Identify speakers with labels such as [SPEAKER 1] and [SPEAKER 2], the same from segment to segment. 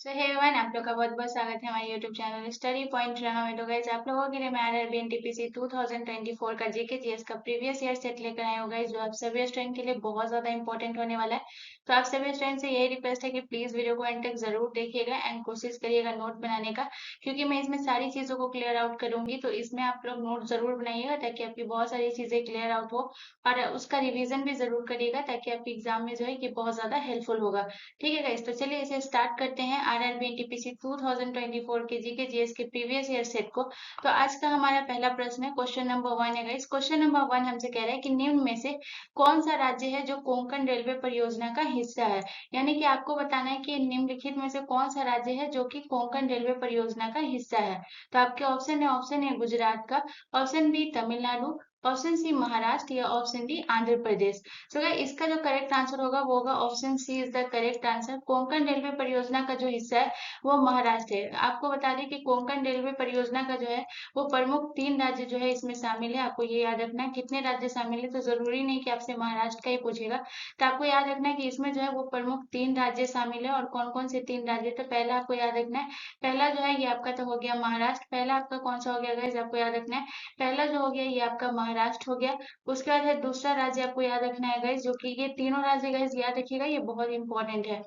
[SPEAKER 1] सो hey everyone, आप लोग का बहुत बहुत स्वागत है हमारे यूट्यूब चैनल स्टडी पॉइंट रहा में। तो गाइस, आप लोगों के लिए मैं आरआरबी एनटीपीसी 2024 का जीके जीएस का प्रीवियस ईयर सेट लेकर आए हो गाइस, जो आप सभी स्टूडेंट के लिए बहुत ज्यादा इंपॉर्टेंट होने वाला है। तो आप सभी स्टूडेंट से यही रिक्वेस्ट है कि प्लीज वीडियो को एंड तक जरूर देखिएगा एंड कोशिश करिएगा नोट बनाने का, क्योंकि मैं इसमें सारी चीजों को क्लियर आउट करूंगी। तो इसमें आप लोग नोट जरूर बनाइएगा ताकि आपकी बहुत सारी चीजें क्लियर आउट हो, और उसका रिविजन भी जरूर करिएगा ताकि आपके एग्जाम में जो है ये बहुत ज्यादा हेल्पफुल होगा। ठीक है गाइस, तो चलिए इसे स्टार्ट करते हैं आरआरबी एनटीपीसी 2024 के जीके जीएस के प्रीवियस ईयर सेट को। तो आज का हमारा पहला प्रश्न है, क्वेश्चन नंबर 1 है गाइस। क्वेश्चन नंबर 1 हमसे कह रहा है कि निम्न में से कौन सा राज्य है जो कोंकण रेलवे परियोजना का हिस्सा है। यानी कि आपको बताना है कि निम्नलिखित में से कौन सा राज्य है जो कि कोंकण रेलवे परियोजना का हिस्सा है। तो आपके ऑप्शन है गुजरात का, option B Tamil Nadu, option C Maharashtra, या ऑप्शन डी आंध्र प्रदेश। तो गाइस, इसका जो करेक्ट आंसर होगा वो होगा option C is the correct answer. Konkan railway परियोजना का जो हिस्सा है वो महाराष्ट्र है। आपको बता दें कि कोंकण रेलवे परियोजना का जो है वो प्रमुख 3 राज्य जो है इसमें शामिल है। आपको ये याद रखना है कितने राज्य शामिल है, तो जरूरी नहीं कि आपसे महाराष्ट्र का ही पूछेगा। तो आपको याद रखना है कि इसमें जो है वो प्रमुख 3 राज्य शामिल है। और कौन कौन से 3 राज्य, तो पहला आपको याद रखना है, पहला जो है ये आपका तो हो गया महाराष्ट्र। पहला आपका कौन सा हो गया गाइस, आपको याद रखना है, पहला जो हो गया ये आपका महाराष्ट्र हो गया। उसके बाद है दूसरा राज्य, आपको याद रखना है गाइस, जो कि ये तीनों राज्य गाइस याद रखिएगा, ये बहुत इंपॉर्टेंट है।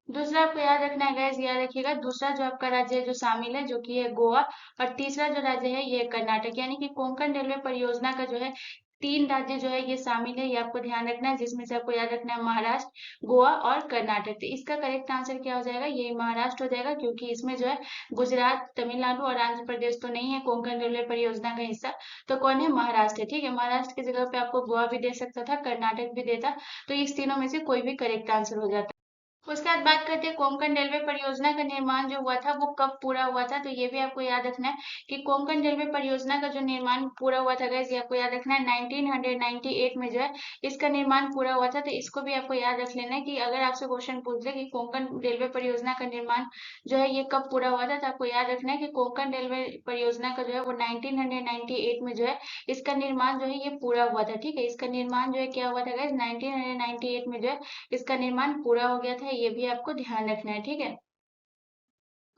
[SPEAKER 1] दूसरा आपको याद रखना है गाइस, याद रखिएगा दूसरा जो आपका राज्य है जो शामिल है, जो कि है गोवा। और तीसरा जो राज्य है ये है कर्नाटक। यानी कि कोंकण रेलवे परियोजना का जो है 3 राज्य जो है ये शामिल है, ये आपको ध्यान रखना है, जिसमें से आपको याद रखना है महाराष्ट्र, गोवा और कर्नाटक। तो इसका करेक्ट आंसर क्या हो जाएगा, ये महाराष्ट्र हो जाएगा, क्योंकि इसमें जो है गुजरात, तमिलनाडु और आंध्र प्रदेश तो नहीं है कोंकण रेलवे परियोजना का हिस्सा। तो कौन है, महाराष्ट्र है। ठीक है, महाराष्ट्र की जगह पे आपको गोवा भी दे सकता था, कर्नाटक भी देता, तो इस तीनों में से कोई भी करेक्ट आंसर हो जाता। उसके बाद बात करते हैं कोंकण रेलवे परियोजना का निर्माण जो हुआ था वो कब पूरा हुआ था। तो ये भी आपको याद रखना है कि कोंकण रेलवे परियोजना का जो निर्माण पूरा हुआ था गाइस, ये आपको याद रखना है 1998 में जो है इसका निर्माण पूरा हुआ था। तो इसको भी आपको याद रख लेना है कि अगर आपसे क्वेश्चन पूछ ले कि कोंकण रेलवे परियोजना का निर्माण जो है ये कब पूरा हुआ था, तो आपको याद रखना है कि कोंकण रेलवे परियोजना का जो है वो 1998 में जो है इसका निर्माण जो है ये पूरा हुआ था। ठीक है, इसका निर्माण जो है क्या हुआ था गाइस, 1998 में जो है इसका निर्माण पूरा हो गया था। ये भी आपको ध्यान रखना है। ठीक है,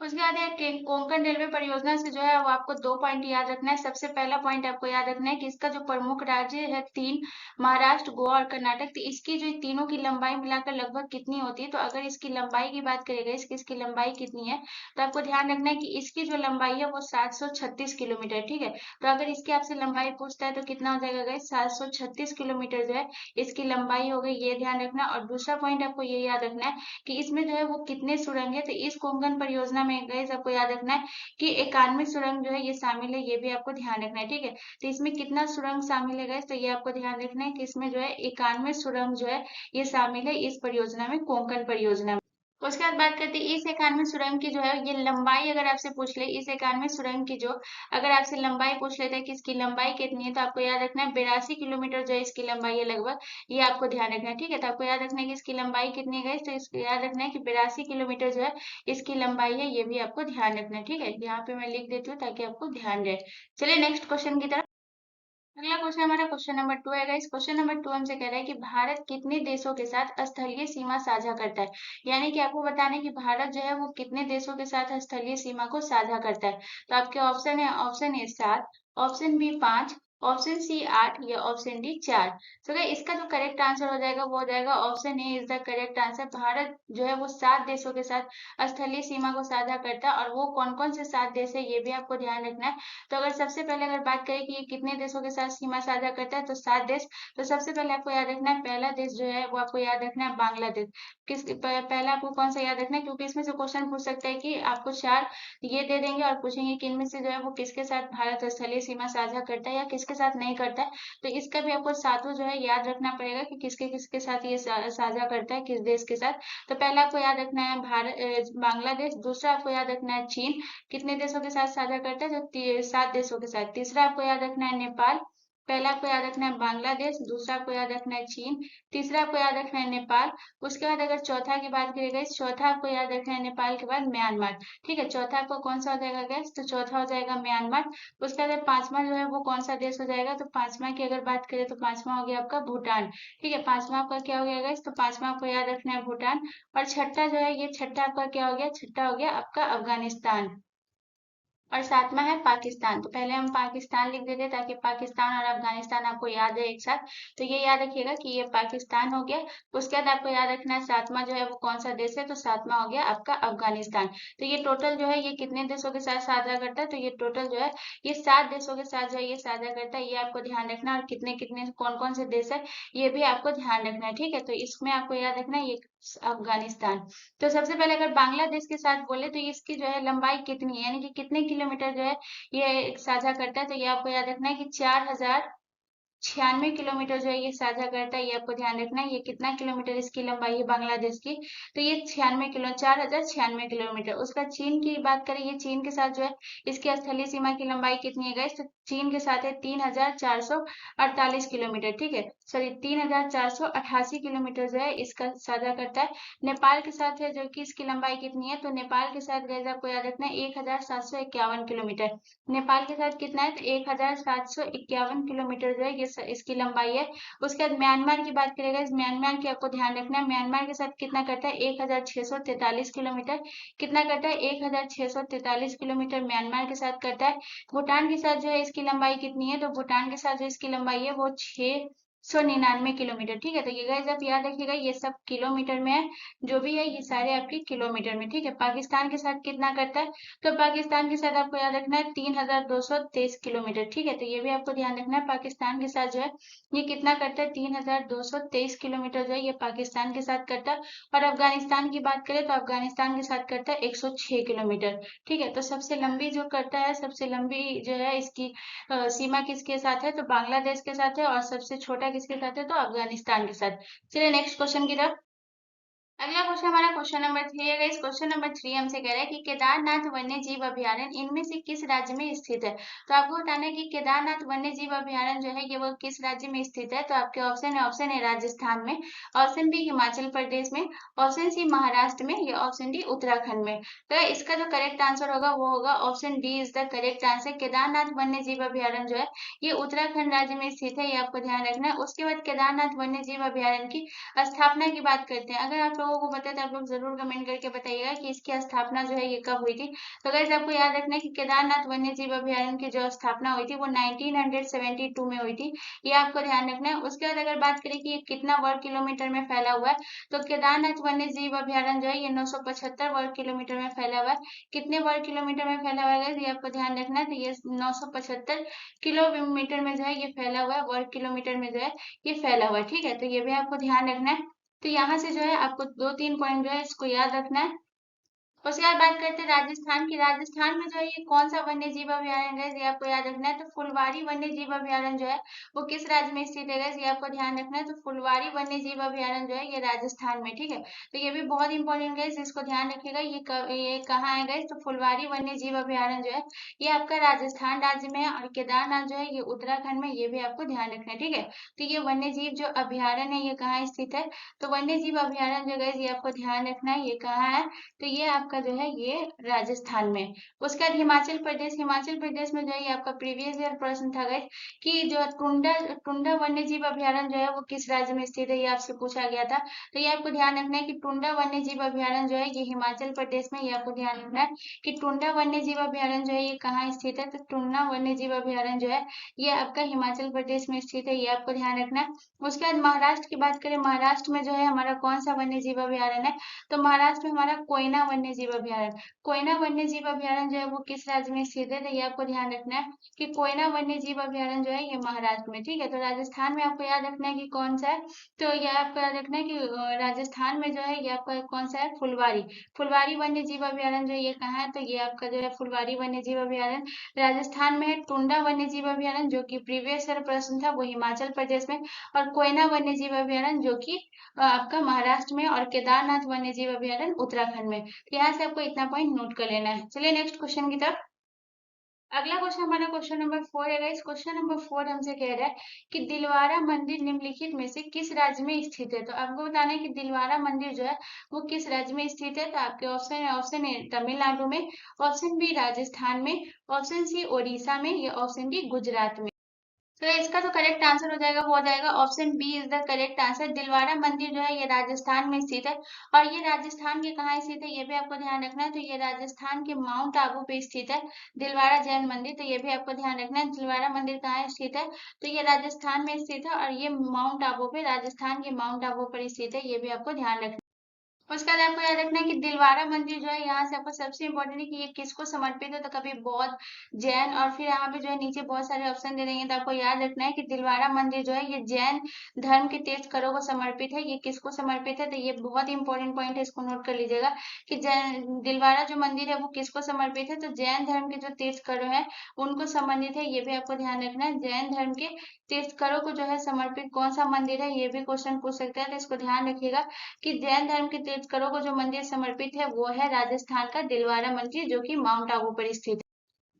[SPEAKER 1] उसके बाद है कोंकण रेलवे परियोजना से जो है वो आपको 2 पॉइंट याद रखना है। सबसे पहला पॉइंट आपको याद रखना है कि इसका जो प्रमुख राज्य है तीन, महाराष्ट्र, गोवा और कर्नाटक, तो इसकी जो तीनों की लंबाई मिलाकर लगभग कितनी होती है। तो अगर इसकी लंबाई की बात करेगा, इसकी लंबाई कितनी है, तो आपको ध्यान रखना है कि इसकी जो लंबाई है वो 736 किलोमीटर। ठीक है, तो अगर इसकी आपसे लंबाई पूछता है तो कितना हो जाएगा गाइस, 736 किलोमीटर जो है इसकी लंबाई हो गई, ये ध्यान रखना। और दूसरा पॉइंट आपको ये याद रखना है कि इसमें जो है वो कितने सुरंग है। तो इस कोंकण परियोजना में गए आपको याद रखना है कि 91 सुरंग जो है ये शामिल है, ये भी आपको ध्यान रखना है। ठीक है, तो इसमें कितना सुरंग शामिल है गए, तो ये आपको ध्यान रखना है कि इसमें जो है 91 सुरंग जो है ये शामिल है इस परियोजना में, कोंकण परियोजना में। उसके बाद बात करते हैं इस 91 सुरंग की जो है ये लंबाई, अगर आपसे पूछ ले इस 91 सुरंग की जो अगर आपसे लंबाई पूछ लेते हैं कि इसकी लंबाई कितनी है, तो आपको याद रखना है 82 किलोमीटर जो है इसकी लंबाई है लगभग, ये आपको ध्यान रखना है। ठीक है, तो आपको याद रखना है कि इसकी लंबाई कितनी है, तो इसको याद रखना है कि 82 किलोमीटर जो है इसकी लंबाई है, ये भी आपको ध्यान रखना है। ठीक है, यहाँ पे मैं लिख देती हूँ ताकि आपको ध्यान रहे। चलिए नेक्स्ट क्वेश्चन की तरफ। अगला क्वेश्चन हमारा क्वेश्चन नंबर 2 है गाइस। क्वेश्चन नंबर 2 हमसे कह रहा है कि भारत कितने देशों के साथ स्थलीय सीमा साझा करता है। यानी कि आपको बताना है कि भारत जो है वो कितने देशों के साथ स्थलीय सीमा को साझा करता है। तो आपके ऑप्शन है, option A 7, option B 5, option C 8, या ऑप्शन डी 4। तो गाइस, इसका जो करेक्ट आंसर हो जाएगा वो हो जाएगा option A is the correct answer. Bharat जो है वो 7 देशों के साथ स्थलीय सीमा को साझा करता है, और वो कौन कौन से 7 देश है ये भी आपको ध्यान रखना है। तो अगर सबसे पहले अगर बात करें कि ये कितने देशों के साथ सीमा साझा करता है, तो 7 देश। तो सबसे पहले आपको याद रखना है पहला देश जो है वो आपको याद रखना है बांग्लादेश। पहला आपको कौन सा याद रखना है, क्योंकि इसमें से क्वेश्चन पूछ सकता है कि आपको 4 ये दे देंगे और पूछेंगे कि इनमें से जो है वो किसके साथ भारत स्थलीय सीमा साझा करता है या किसके साथ नहीं करता है। तो इसका भी आपको सातों जो है याद रखना पड़ेगा कि किसके किसके साथ ये साझा करता है, किस देश के साथ। तो पहला आपको याद रखना है भारत, बांग्लादेश। दूसरा आपको याद रखना है चीन, कितने देशों के साथ साझा करता है, जो 7 देशों के साथ। तीसरा आपको याद रखना है नेपाल। पहला आपको याद रखना है बांग्लादेश, दूसरा आपको याद रखना है चीन, तीसरा आपको याद रखना है नेपाल। उसके बाद अगर चौथा की बात करें गाइस, चौथा आपको याद रखना है नेपाल के बाद म्यांमार। ठीक है, चौथा आपको कौन सा हो जाएगा गाइस, तो चौथा हो जाएगा म्यांमार। उसके बाद पांचवा जो है वो कौन सा देश हो जाएगा, तो पांचवा की अगर बात करें तो पांचवा हो गया आपका भूटान। ठीक है, पांचवा आपका क्या हो गया गाइस, तो पांचवा आपको याद रखना है भूटान। और छठा जो है, ये छठा आपका क्या हो गया, छठा हो गया आपका अफगानिस्तान। और सातवां है पाकिस्तान। तो पहले हम पाकिस्तान लिख देते ताकि पाकिस्तान और अफगानिस्तान आपको याद है एक साथ। तो ये याद रखिएगा कि ये पाकिस्तान हो गया। उसके बाद आपको याद रखना है सातवां जो है वो कौन सा देश है, तो सातवां हो गया आपका अफगानिस्तान। तो ये टोटल जो है ये कितने देशों के साथ साझा करता है, तो ये टोटल जो है ये 7 देशों के साथ जो है ये साझा करता है। ये आपको ध्यान रखना है, और कितने कितने कौन कौन से देश है ये भी आपको ध्यान रखना है। ठीक है, तो इसमें आपको याद रखना है ये अफगानिस्तान। तो सबसे पहले अगर बांग्लादेश के साथ बोले तो इसकी जो है लंबाई कितनी है, यानी कि कितने किलोमीटर जो है ये साझा करता है, तो ये आपको याद रखना है कि 4096 किलोमीटर जो है ये साझा करता है। ये आपको ध्यान रखना है, ये कितना किलोमीटर इसकी लंबाई है बांग्लादेश की, तो ये 4096 किलोमीटर। उसका चीन की बात करें, ये चीन के साथ जो है इसकी स्थलीय सीमा की लंबाई कितनी है गाइस, तो चीन के साथ है 3448 किलोमीटर। ठीक है, सॉरी 3488 किलोमीटर जो है इसका साझा करता है। नेपाल के साथ है जो कि इसकी लंबाई कितनी है, तो नेपाल के साथ गाइस आपको याद रखना है 1751 किलोमीटर। नेपाल के साथ कितना है, तो 1751 किलोमीटर जो है ये इसकी लंबाई है। उसके बाद म्यांमार की बात करेगा, इस म्यांमार की आपको ध्यान रखना है, म्यांमार के साथ कितना करता है 1643 किलोमीटर। कितना करता है 1643 किलोमीटर म्यांमार के साथ करता है। भूटान के साथ जो है इसकी लंबाई कितनी है, तो भूटान के साथ जो इसकी लंबाई है वो 699 किलोमीटर। ठीक है, तो ये गाइस आप याद रखिएगा ये सब किलोमीटर में है, जो भी है ये सारे आपके किलोमीटर में। ठीक है, पाकिस्तान के साथ कितना करता है, तो पाकिस्तान के साथ आपको याद रखना है 3223 किलोमीटर। ठीक है, तो ये भी आपको ध्यान रखना है, पाकिस्तान के साथ जो है ये कितना करता है 3223 किलोमीटर जो है ये पाकिस्तान के साथ करता है। और अफगानिस्तान की बात करें तो अफगानिस्तान के साथ करता है 106 किलोमीटर। ठीक है, तो सबसे लंबी जो करता है, सबसे लंबी जो है इसकी सीमा किसके साथ है, तो बांग्लादेश के साथ है। और सबसे छोटा किसके साथ है, तो अफगानिस्तान के साथ। चलिए नेक्स्ट क्वेश्चन की तरफ। अगला क्वेश्चन हमारा क्वेश्चन नंबर 3 है। इस क्वेश्चन नंबर 3 हमसे कह रहा है कि केदारनाथ वन्य जीव अभयारण्य इनमें से किस राज्य में स्थित है। तो आपको बताना है कि केदारनाथ वन्य जीव अभयारण्य जो है ये वो किस राज्य में स्थित है। तो आपके ऑप्शन है राजस्थान में, ऑप्शन बी हिमाचल प्रदेश में, ऑप्शन सी महाराष्ट्र में, या ऑप्शन डी उत्तराखंड में। तो इसका जो करेक्ट आंसर होगा वो होगा option D is the correct answer. Kedarnath वन्य जीव अभयारण्य जो है ये उत्तराखंड राज्य में स्थित है, ये आपको ध्यान रखना है। उसके बाद केदारनाथ वन्य जीव अभयारण्य की स्थापना की बात करते हैं। अगर आप लोगों को पता है तो आप लोग जरूर कमेंट करके बताइएगा कि इसकी स्थापना जो है ये कब हुई थी। तो गाइस आपको याद रखना है कि केदारनाथ वन्य जीव अभयारण्य की जो स्थापना हुई थी वो 1972 में हुई थी, ये आपको ध्यान रखना है। उसके बाद अगर बात करें कि ये कितना वर्ग किलोमीटर में फैला हुआ है, तो केदारनाथ वन्य जीव अभयारण्य जो है ये 975 वर्ग किलोमीटर में फैला हुआ है। कितने वर्ग किलोमीटर में फैला हुआ है ये आपको ध्यान रखना है, तो ये 975 किलोमीटर में जो है ये फैला हुआ है, वर्ग किलोमीटर में जो है ये फैला हुआ है। ठीक है, तो ये भी आपको ध्यान रखना है। तो यहाँ से जो है आपको 2-3 पॉइंट जो है इसको याद रखना है। उसके बाद बात करते हैं राजस्थान की। राजस्थान में जो है ये कौन सा वन्य जीव अभयारण्य है, ये आपको याद रखना है। तो फुलवारी वन्य जीव अभयारण्य जो है वो किस राज्य में स्थित है, ये आपको ध्यान रखना है। तो फुलवारी वन्य जीव अभयारण्य जो है ये राजस्थान में। ठीक है, तो ये भी बहुत इंपॉर्टेंट है, इसको ध्यान रखिएगा। ये कहाँ है गाइस, तो फुलवारी वन्य जीव अभयारण्य जो है ये आपका राजस्थान राज्य में है। और केदारनाथ जो है ये उत्तराखंड में, ये भी आपको ध्यान रखना है। ठीक है, तो ये वन्य जीव जो अभयारण्य है ये कहाँ स्थित है, तो वन्य जीव अभयारण्य जो गाइस ये आपको ध्यान रखना है ये कहाँ है, तो ये आपका जो है ये राजस्थान में। उसके बाद हिमाचल प्रदेश। हिमाचल प्रदेश में जो है ये आपका प्रीवियस ईयर प्रश्न था गाइस कि जो टुंडा टुंडा वन्य जीव अभयारण्य जो है वो किस राज्य में स्थित है, ये आपसे पूछा गया था। तो ये आपको ध्यान रखना है कि टुंडा वन्य जीव अभयारण्य जो है ये हिमाचल प्रदेश में, ये आपको ध्यान रखना है कि टुंडा वन्य जीव अभयारण्य जो है ये कहाँ स्थित है। तो टुंडा वन्य जीव अभयारण्य जो है ये आपका हिमाचल प्रदेश में स्थित है, ये आपको ध्यान रखना है। उसके बाद महाराष्ट्र की बात करें, महाराष्ट्र में जो है हमारा कौन सा वन्य जीव अभयारण्य है, तो महाराष्ट्र में हमारा कोयना वन्य जीव अभयारण्य। कोयना वन्य जीव अभयारण्य जो है वो किस राज्य में स्थित है, तो ये आपको ध्यान रखना है कि कोयना वन्य जीव अभयारण्य जो है ये महाराष्ट्र में। ठीक है, तो राजस्थान में आपको याद रखना है कि कौन सा है, तो ये आपको याद रखना है कि राजस्थान में जो है ये आपका कौन सा है, फुलवारी। फुलवारी वन्य जीव अभयारण्य जो है ये कहाँ है, तो ये आपका जो है फुलवारी वन्य जीव अभयारण्य राजस्थान में है। टुंडा वन्य जीव अभयारण्य जो कि प्रीवियस ईयर प्रश्न था वो हिमाचल प्रदेश में। और कोयना वन्य जीव अभयारण्य जो कि आपका महाराष्ट्र में। और केदारनाथ वन्य जीव अभयारण्य उत्तराखंड में। तो यहाँ से आपको इतना पॉइंट नोट कर लेना है। चलिए नेक्स्ट क्वेश्चन की तरफ। अगला क्वेश्चन हमारा क्वेश्चन नंबर 4 है। इस क्वेश्चन नंबर 4 हमसे कह रहा है कि दिलवारा मंदिर निम्नलिखित में से किस राज्य में स्थित है। तो आपको बताना है कि दिलवारा मंदिर जो है वो किस राज्य में स्थित है। तो आपके ऑप्शन है, ऑप्शन ए तमिलनाडु में, ऑप्शन बी राजस्थान में, ऑप्शन सी ओडिशा में, या ऑप्शन डी गुजरात में। तो इसका जो करेक्ट आंसर हो जाएगा वो हो जाएगा option B is the correct answer. Dilwara मंदिर जो है ये राजस्थान में स्थित है। और ये राजस्थान के कहाँ स्थित है ये भी आपको ध्यान रखना है। तो ये राजस्थान के माउंट आबू पे स्थित है दिलवारा जैन मंदिर। तो ये भी आपको ध्यान रखना है, दिलवारा मंदिर कहाँ स्थित है। तो ये राजस्थान में स्थित है और ये माउंट आबू पे, राजस्थान के माउंट आबू पर स्थित है। ये भी आपको ध्यान रखना है। उसके बाद आपको याद रखना है कि दिलवारा मंदिर जो है यहाँ से आपको सबसे इम्पोर्टेंट है कि ये किसको समर्पित है। तो कभी बौद्ध, जैन, और फिर यहाँ पे जो है नीचे बहुत सारे ऑप्शन दे देंगे। तो आपको याद रखना है कि दिलवारा मंदिर जो है ये जैन धर्म के तीर्थंकरों को समर्पित है। ये किसको समर्पित है, तो ये बहुत इंपॉर्टेंट पॉइंट है, इसको नोट कर लीजिएगा कि जैन दिलवारा जो मंदिर है वो किसको समर्पित है। तो जैन धर्म के जो तीर्थंकरों हैं उनको संबंधित है। ये भी आपको ध्यान रखना है, जैन धर्म के तीर्थंकरों को जो है समर्पित कौन सा मंदिर है, ये भी क्वेश्चन पूछ सकता है। तो इसको ध्यान रखिएगा कि जैन धर्म के तीर्थंकरों को जो मंदिर समर्पित है वो है राजस्थान का दिलवारा मंदिर, जो कि माउंट आबू पर स्थित है।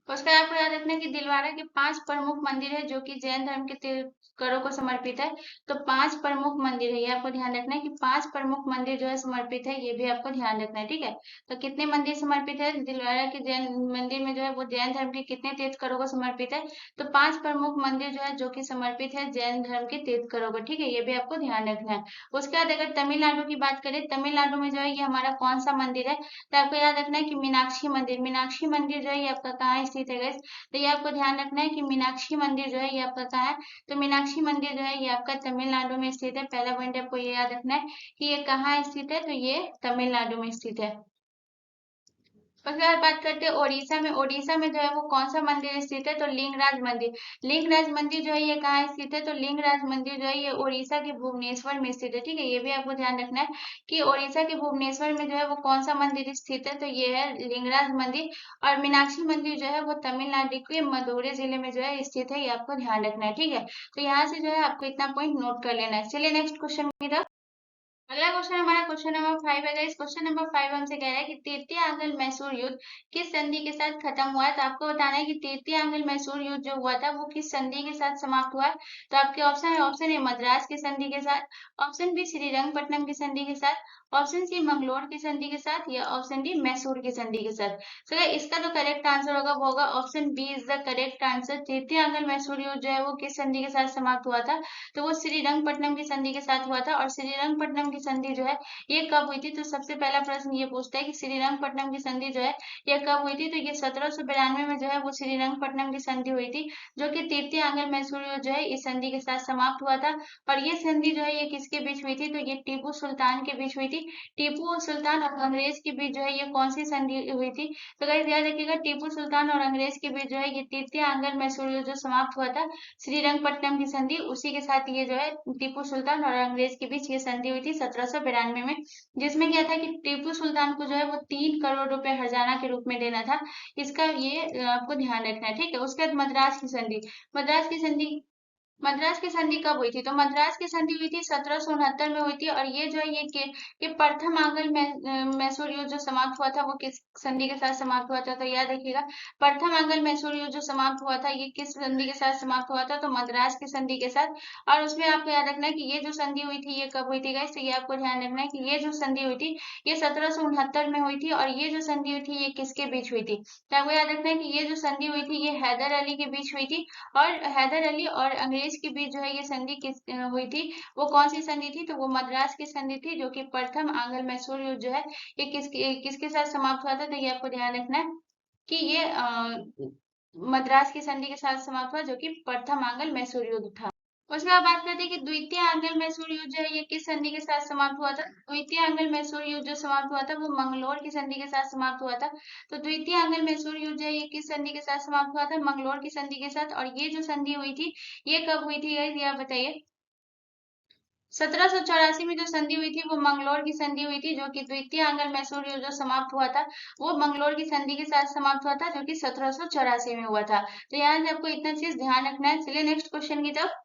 [SPEAKER 1] उसका आपको याद रखना है कि दिलवारा के 5 प्रमुख मंदिर है जो कि जैन धर्म के तीर्थंकरों को समर्पित है। तो 5 प्रमुख मंदिर है, ये आपको ध्यान रखना है कि 5 प्रमुख मंदिर जो है समर्पित है। ये भी आपको ध्यान रखना है, ठीक है। तो कितने मंदिर समर्पित है दिलवारा के जैन मंदिर में जो है वो जैन धर्म के कितने तीर्थंकरों को समर्पित है। तो 5 प्रमुख मंदिर जो है जो कि समर्पित है जैन धर्म के तीर्थंकरों को, ठीक है। ये भी आपको ध्यान रखना है। उसके बाद अगर तमिलनाडु की बात करें, तमिलनाडु में जो है ये हमारा कौन सा मंदिर है। तो आपको याद रखना है कि मीनाक्षी मंदिर, मीनाक्षी मंदिर जो है ये आपका कहाँ स्थित है गाइस। तो ये आपको ध्यान रखना है कि मीनाक्षी मंदिर जो है ये आपका कहाँ है। तो मीनाक्षी मंदिर जो है ये आपका तमिलनाडु में स्थित है। पहला पॉइंट आपको ये याद रखना है कि ये कहाँ स्थित है, तो ये तमिलनाडु में स्थित है। उसके बाद बात करते हैं ओडिशा में। ओडिशा में जो है वो कौन सा मंदिर स्थित है, तो लिंगराज मंदिर। लिंगराज मंदिर जो है ये कहाँ स्थित है, तो लिंगराज मंदिर जो है ये ओडिशा के भुवनेश्वर में स्थित है, ठीक है। ये भी आपको ध्यान रखना है कि ओडिशा के भुवनेश्वर में जो है वो कौन सा मंदिर स्थित है, तो ये है लिंगराज मंदिर। और मीनाक्षी मंदिर जो है वो तमिलनाडु के मदुरै जिले में जो है स्थित है। ये आपको ध्यान रखना है, ठीक है। तो यहाँ से जो है आपको इतना पॉइंट नोट कर लेना है। चलिए नेक्स्ट क्वेश्चन की तरफ। अगला क्वेश्चन हमारा क्वेश्चन नंबर 5 है। इस क्वेश्चन नंबर 5 हमसे कह रहा है कि तृतीय आंग्ल मैसूर युद्ध किस संधि के साथ खत्म हुआ है। तो आपको बताना है कि तृतीय आंग्ल मैसूर युद्ध जो हुआ था वो किस संधि के साथ समाप्त हुआ है। तो आपके ऑप्शन है, ऑप्शन ए मद्रास की संधि के साथ, ऑप्शन बी श्रीरंगपट्टनम की संधि के साथ, ऑप्शन सी मंगलोर की संधि के साथ, या ऑप्शन डी मैसूर की संधि के साथ। तो इसका जो करेक्ट आंसर होगा वो होगा option B is the correct answer. तृतीय आंग्ल मैसूर युद्ध जो है वो किस संधि के साथ समाप्त हुआ था, तो वो श्रीरंगपट्टनम की संधि के साथ हुआ था। और श्रीरंगपट्टनम की संधि जो है ये कब हुई थी, तो सबसे पहला प्रश्न ये पूछता है कि श्रीरंगपट्टनम की संधि जो है ये कब हुई थी। तो ये 1792 में जो है वो श्रीरंगपट्टनम की संधि हुई थी, जो कि तृतीय आंग्ल मैसूर युद्ध जो है इस संधि के साथ समाप्त हुआ था। और ये संधि जो है ये किसके बीच हुई थी, तो ये टीपू सुल्तान के बीच हुई थी। टीपू सुल्तान और अंग्रेज के बीच जो है ये कौन सी संधि हुई थी, तो गाइस याद रखिएगा टीपू सुल्तान और अंग्रेज के बीच जो है ये तृतीय आंग्ल मैसूर युद्ध जो समाप्त हुआ था श्रीरंगपट्टनम की संधि, उसी के साथ ये जो है टीपू सुल्तान और अंग्रेज के बीच ये संधि हुई थी 1792 में। जिसमें क्या था कि टीपू सुल्तान को जो है वो 3 करोड़ रुपए हर्जाना के रूप में देना था। इसका ये आपको ध्यान रखना है, ठीक है। उसके बाद मद्रास की संधि। मद्रास की संधि, मद्रास की संधि कब हुई थी, तो मद्रास की संधि हुई थी 1769 में हुई थी। और ये जो है ये प्रथम आंग्ल मैसूर युद्ध जो समाप्त हुआ था वो किस संधि के साथ समाप्त हुआ था, तो याद रखिएगा प्रथम आंग्ल मैसूर युद्ध जो समाप्त हुआ था ये किस संधि के साथ समाप्त हुआ था, तो मद्रास की संधि के साथ। और उसमें आपको याद रखना है कि ये जो संधि हुई थी ये कब हुई थी गाइस, तो ये आपको ध्यान रखना है कि ये जो संधि हुई थी ये 1769 में हुई थी। और ये जो संधि हुई थी ये किसके बीच हुई थी, तो आपको याद रखना है कि ये जो संधि हुई थी ये हैदर अली के बीच हुई थी। और हैदर अली और अंग्रेज के बीच जो है ये संधि किस हुई थी, वो कौन सी संधि थी, तो वो मद्रास की संधि थी, जो कि प्रथम आंग्ल मैसूर युद्ध जो है ये किसके साथ समाप्त हुआ था। तो ये आपको ध्यान रखना है कि ये मद्रास की संधि के साथ समाप्त हुआ, जो कि प्रथम आंग्ल मैसूर युद्ध था। उसके बाद बात करते हैं कि द्वितीय आंग्ल मैसूर युद्ध जो है ये किस संधि के साथ समाप्त हुआ था। द्वितीय आंग्ल मैसूर युद्ध जो समाप्त हुआ था वो मंगलोर की संधि के साथ समाप्त हुआ था। तो द्वितीय आंग्ल मैसूर युद्ध जो है ये किस संधि के साथ समाप्त हुआ था, मंगलोर की संधि के साथ। और ये जो संधि हुई थी ये कब हुई थी गाइस, ये आप बताइए। 1784 में जो संधि हुई थी वो मंगलोर की संधि हुई थी, जो कि द्वितीय आंग्ल मैसूर युद्ध जो समाप्त हुआ था वो मंगलोर की संधि के साथ समाप्त हुआ था, जो कि 1784 में हुआ था। तो यहाँ से आपको इतना चीज ध्यान रखना है। चलिए नेक्स्ट क्वेश्चन की तरफ।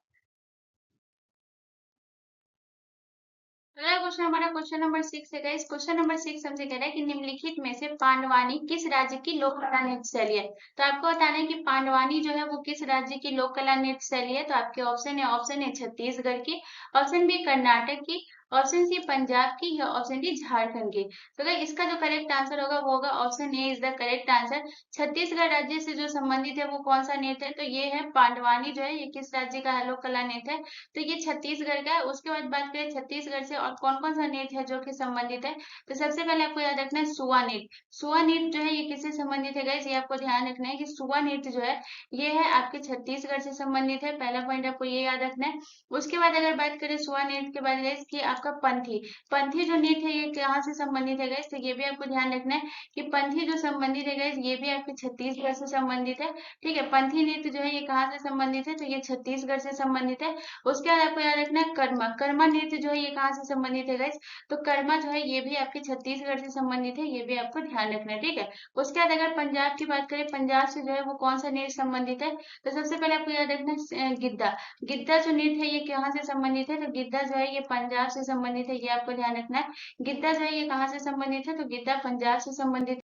[SPEAKER 1] अगला क्वेश्चन हमारा क्वेश्चन नंबर 6 है गाइस। क्वेश्चन नंबर 6 हमसे कह रहा है कि निम्नलिखित में से पांडवानी किस राज्य की लोक कला नृत्य शैली है। तो आपको बताना है कि पांडवानी जो है वो किस राज्य की लोक कला नृत्य शैली है। तो आपके ऑप्शन है छत्तीसगढ़ की, ऑप्शन बी कर्नाटक की, ऑप्शन सी पंजाब की, या ऑप्शन डी झारखंड की। तो गाइस इसका जो करेक्ट आंसर होगा वो होगा option A is the correct answer. Chhattisgarh राज्य से जो संबंधित है वो कौन सा नृत्य है, तो ये है पांडवानी जो है ये किस राज्य का लोक कला नृत्य है, तो ये छत्तीसगढ़ का है। उसके बाद बात करें छत्तीसगढ़ से और कौन कौन सा नृत्य है जो कि संबंधित है, तो सबसे पहले आपको याद रखना है सुआ नृत्य। सुआ नृत्य जो है ये किससे संबंधित है गाइस, ये आपको ध्यान रखना है कि सुआ नृत्य जो है ये है आपके छत्तीसगढ़ से संबंधित है। पहला पॉइंट आपको ये याद रखना है। उसके बाद अगर बात करें सुआ नृत्य के बाद गाइस कि आपका पंथी, पंथी जो नृत्य है ये कहाँ से संबंधित है गाइस, तो ये भी आपको ध्यान रखना है कि पंथी जो संबंधित है गाइस ये भी आपके छत्तीसगढ़ से संबंधित है। ठीक है, पंथी नृत्य जो है ये कहाँ से संबंधित है, तो ये छत्तीसगढ़ से संबंधित है। उसके बाद आपको याद रखना है कर्मा, कर्मा नृत्य जो है ये कहाँ से संबंधित है गाइस, तो कर्मा जो है ये भी आपके छत्तीसगढ़ से संबंधित है, ये भी आपको ध्यान रखना है। ठीक है, उसके बाद अगर पंजाब की बात करें, पंजाब से जो है वो कौन सा नृत्य संबंधित है, तो सबसे पहले आपको याद रखना है गिद्धा। गिद्धा जो नृत्य है ये कहाँ से संबंधित है, तो गिद्धा जो है ये पंजाब से संबंधित है, ये आपको ध्यान रखना है। गिद्धा जो है ये कहाँ से संबंधित है, तो गिद्धा पंजाब से संबंधित।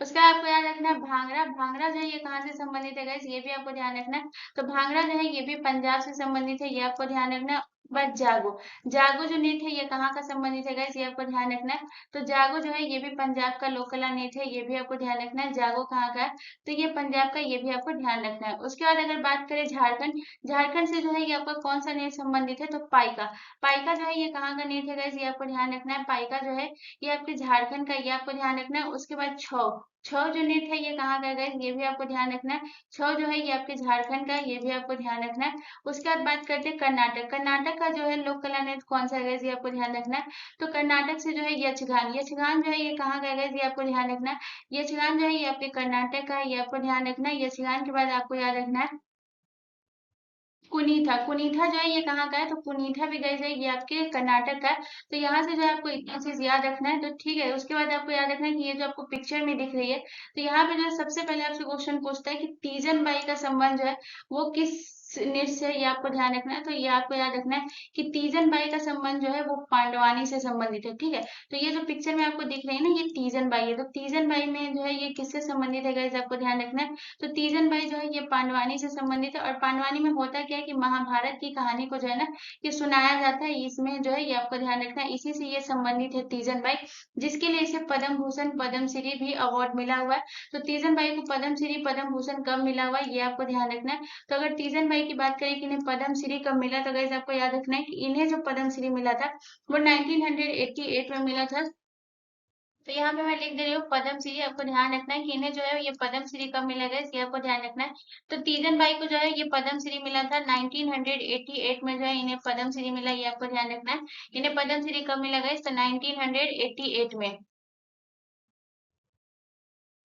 [SPEAKER 1] उसका आपको याद रखना है भांगड़ा, भांगड़ा जो है ये कहाँ से संबंधित है गाइस, ये भी आपको ध्यान रखना है। तो भांगड़ा जो है ये भी पंजाब से संबंधित है, ये आपको ध्यान रखना है। बस जागो, जागो जो नृत्य है ये कहाँ का संबंधित है गाइस, ये आपको ध्यान रखना है। तो जागो जो है ये भी पंजाब का लोक कला नृत्य है, ये भी आपको ध्यान रखना है। जागो कहाँ का है, तो ये पंजाब का, ये भी आपको ध्यान रखना है। उसके बाद अगर बात करें झारखंड, झारखंड से जो है ये आपका कौन सा नृत्य संबंधित है, तो पाइका, पाइका जो है ये कहाँ का नृत्य है गाइस, ये आपको ध्यान रखना है। पाइका जो है ये आपके झारखंड का, ये आपको ध्यान रखना है। उसके बाद छौ, छौ जो नृत्य है ये कहाँ का है गाइस, ये भी आपको ध्यान रखना है। छौ जो है ये आपके झारखंड का है, ये भी आपको ध्यान रखना है। उसके बाद बात करते हैं कर्नाटक, कर्नाटक का जो है लोक कला नृत्य कौन सा है गाइस, ये आपको ध्यान रखना है। तो कर्नाटक से जो है यक्षगान, यक्षगान जो है ये कहाँ का है गाइस, ये आपको ध्यान रखना है। यक्षगान जो है ये आपके कर्नाटक का है, ये आपको ध्यान रखना है। यक्षगान के बाद आपको याद रखना है कुनीथा, कुनीथा जो है ये कहाँ का है, तो कुनीथा भी गई है ये आपके कर्नाटक का है। तो यहाँ से जो है आपको इतना चीज याद रखना है, तो ठीक है। उसके बाद आपको याद रखना है कि ये जो आपको पिक्चर में दिख रही है, तो यहाँ पे जो है सबसे पहले आपसे क्वेश्चन पूछता है कि तीजन बाई का संबंध जो है वो किस नृत्य से है, ये आपको ध्यान रखना है। तो ये आपको याद रखना है कि तीजन बाई का संबंध जो है वो पांडवानी से संबंधित है। ठीक है, तो ये जो पिक्चर में आपको दिख रही है ना ये तीजन बाई है, तो तीजन बाई में जो है ये किससे संबंधित है गाइस, आपको ध्यान रखना है। तो तीजन बाई जो है ये पांडवानी से संबंधित है। और पांडवानी में होता क्या है कि महाभारत की कहानी को जो है ना ये सुनाया जाता है, इसमें जो है ये आपको ध्यान रखना है, इसी से ये संबंधित है तीजन बाई, जिसके लिए इसे पद्म भूषण पद्म श्री भी अवार्ड मिला हुआ है। तो तीजन बाई को पद्म श्री पद्म भूषण कब मिला हुआ है, ये आपको ध्यान रखना है। तो अगर तीजन बाई की बात करें कि इन्हें पद्म श्री कब मिला, तो गाइस आपको याद रखना है कि इन्हें जो पद्म श्री मिला था वो 1988 में मिला था। तो यहाँ पे मैं लिख दे रही हूँ पद्म श्री, आपको ध्यान रखना है कि इन्हें जो है ये पद्म श्री कब मिला गया, ये आपको ध्यान रखना है। तो तीजन बाई को जो है ये पद्म श्री मिला था 1988 में, जो है इन्हें पद्म श्री मिला, ये आपको ध्यान रखना है। इन्हें पद्म श्री कब मिला गया, तो 1988 में।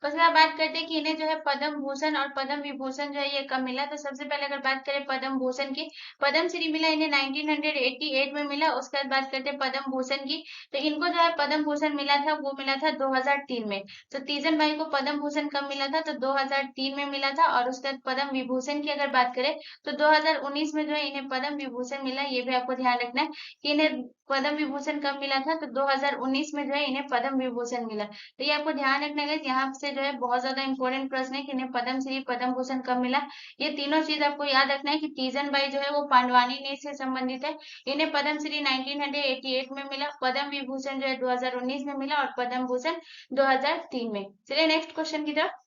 [SPEAKER 1] तो उसके बाद बात करते हैं कि इन्हें जो है पद्म भूषण और पद्म विभूषण जो है ये कब मिला, तो सबसे पहले अगर बात करें पद्म भूषण की, पद्म श्री मिला इन्हें 1988 में मिला। उसके बाद बात करते हैं पद्म भूषण की, तो इनको जो है पद्म भूषण मिला था वो मिला था 2003 में। तो तीजन बाई को पद्म भूषण कब मिला था, तो 2003 में मिला था। और उसके बाद पद्म विभूषण की अगर बात करें तो 2019 में जो है इन्हें पद्म विभूषण मिला, ये भी आपको ध्यान रखना है कि इन्हें पद्म विभूषण कब मिला था, तो 2019 में जो है इन्हें पद्म विभूषण मिला। तो ये आपको ध्यान रखना है, यहाँ से जो है बहुत ज्यादा इंपॉर्टेंट प्रश्न है कि इन्हें पद्म श्री पद्म भूषण कब मिला। ये तीनों चीज आपको याद रखना है कि तीजन बाई जो है वो पांडवानी नृत्य से संबंधित है, इन्हें पद्म श्री 1988 में मिला, पद्म विभूषण जो है 2019 में मिला, और पद्म भूषण 2003 में। चलिए नेक्स्ट क्वेश्चन की तरफ।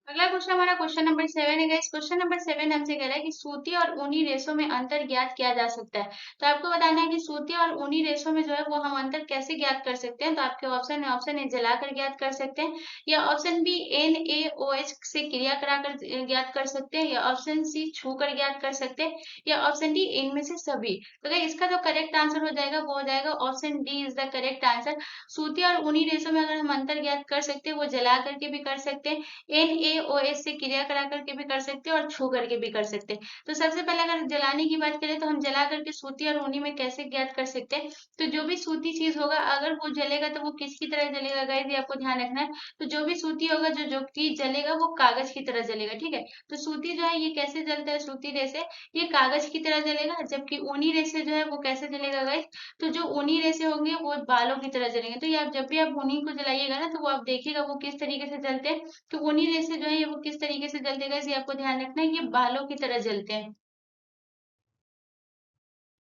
[SPEAKER 1] अगला क्वेश्चन हमारा क्वेश्चन नंबर 7 है गाइस। क्वेश्चन नंबर 7 हमसे कह रहा है कि सूती और ऊनी रेशों में अंतर ज्ञात किया जा सकता है। तो आपको बताना है कि सूती और ऊनी रेशों में जो है वो हम अंतर कैसे ज्ञात कर सकते हैं। तो आपके ऑप्शन ए जलाकर ज्ञात कर सकते हैं, या ऑप्शन बी NaOH से क्रिया कराकर ज्ञात कर सकते हैं, या ऑप्शन सी छूकर ज्ञात कर सकते हैं, या ऑप्शन डी इनमें से सभी। तो गाइस इसका जो करेक्ट आंसर हो जाएगा वो हो जाएगा option D is the correct answer. सूती और ऊनी रेशों में अगर हम अंतर ज्ञात कर सकते हैं वो जला करके भी कर सकते हैं। NaOH से क्रिया करा करके भी कर सकते हैं और छू करके भी कर सकते हैं। तो सबसे पहले अगर जलाने की बात करें तो हम जला करके सूती और ऊनी में कैसे ज्ञात कर सकते हैं। तो जो भी सूती चीज होगा अगर वो जलेगा तो वो किसकी तरह जलेगा गाइस, ये आपको ध्यान रखना है। तो जो भी सूती होगा, जो चीज जलेगा वो कागज की तरह जलेगा, ठीक है। तो सूती जो है ये कैसे जलता है, सूती रेसे ये कागज की तरह जलेगा, जबकि ऊनी रेसे जो है वो कैसे जलेगा गाइस, तो जो ऊनी रेसे होंगे वो बालों की तरह जलेंगे। तो ये आप जब भी आप ऊनी को जलाइएगा ना तो वो आप देखिएगा वो किस तरीके से जलते हैं। तो ऊनी रेसे जो है ये वो किस तरीके से जलते हैं गाइस, ये आपको ध्यान रखना है, ये बालों की तरह जलते हैं।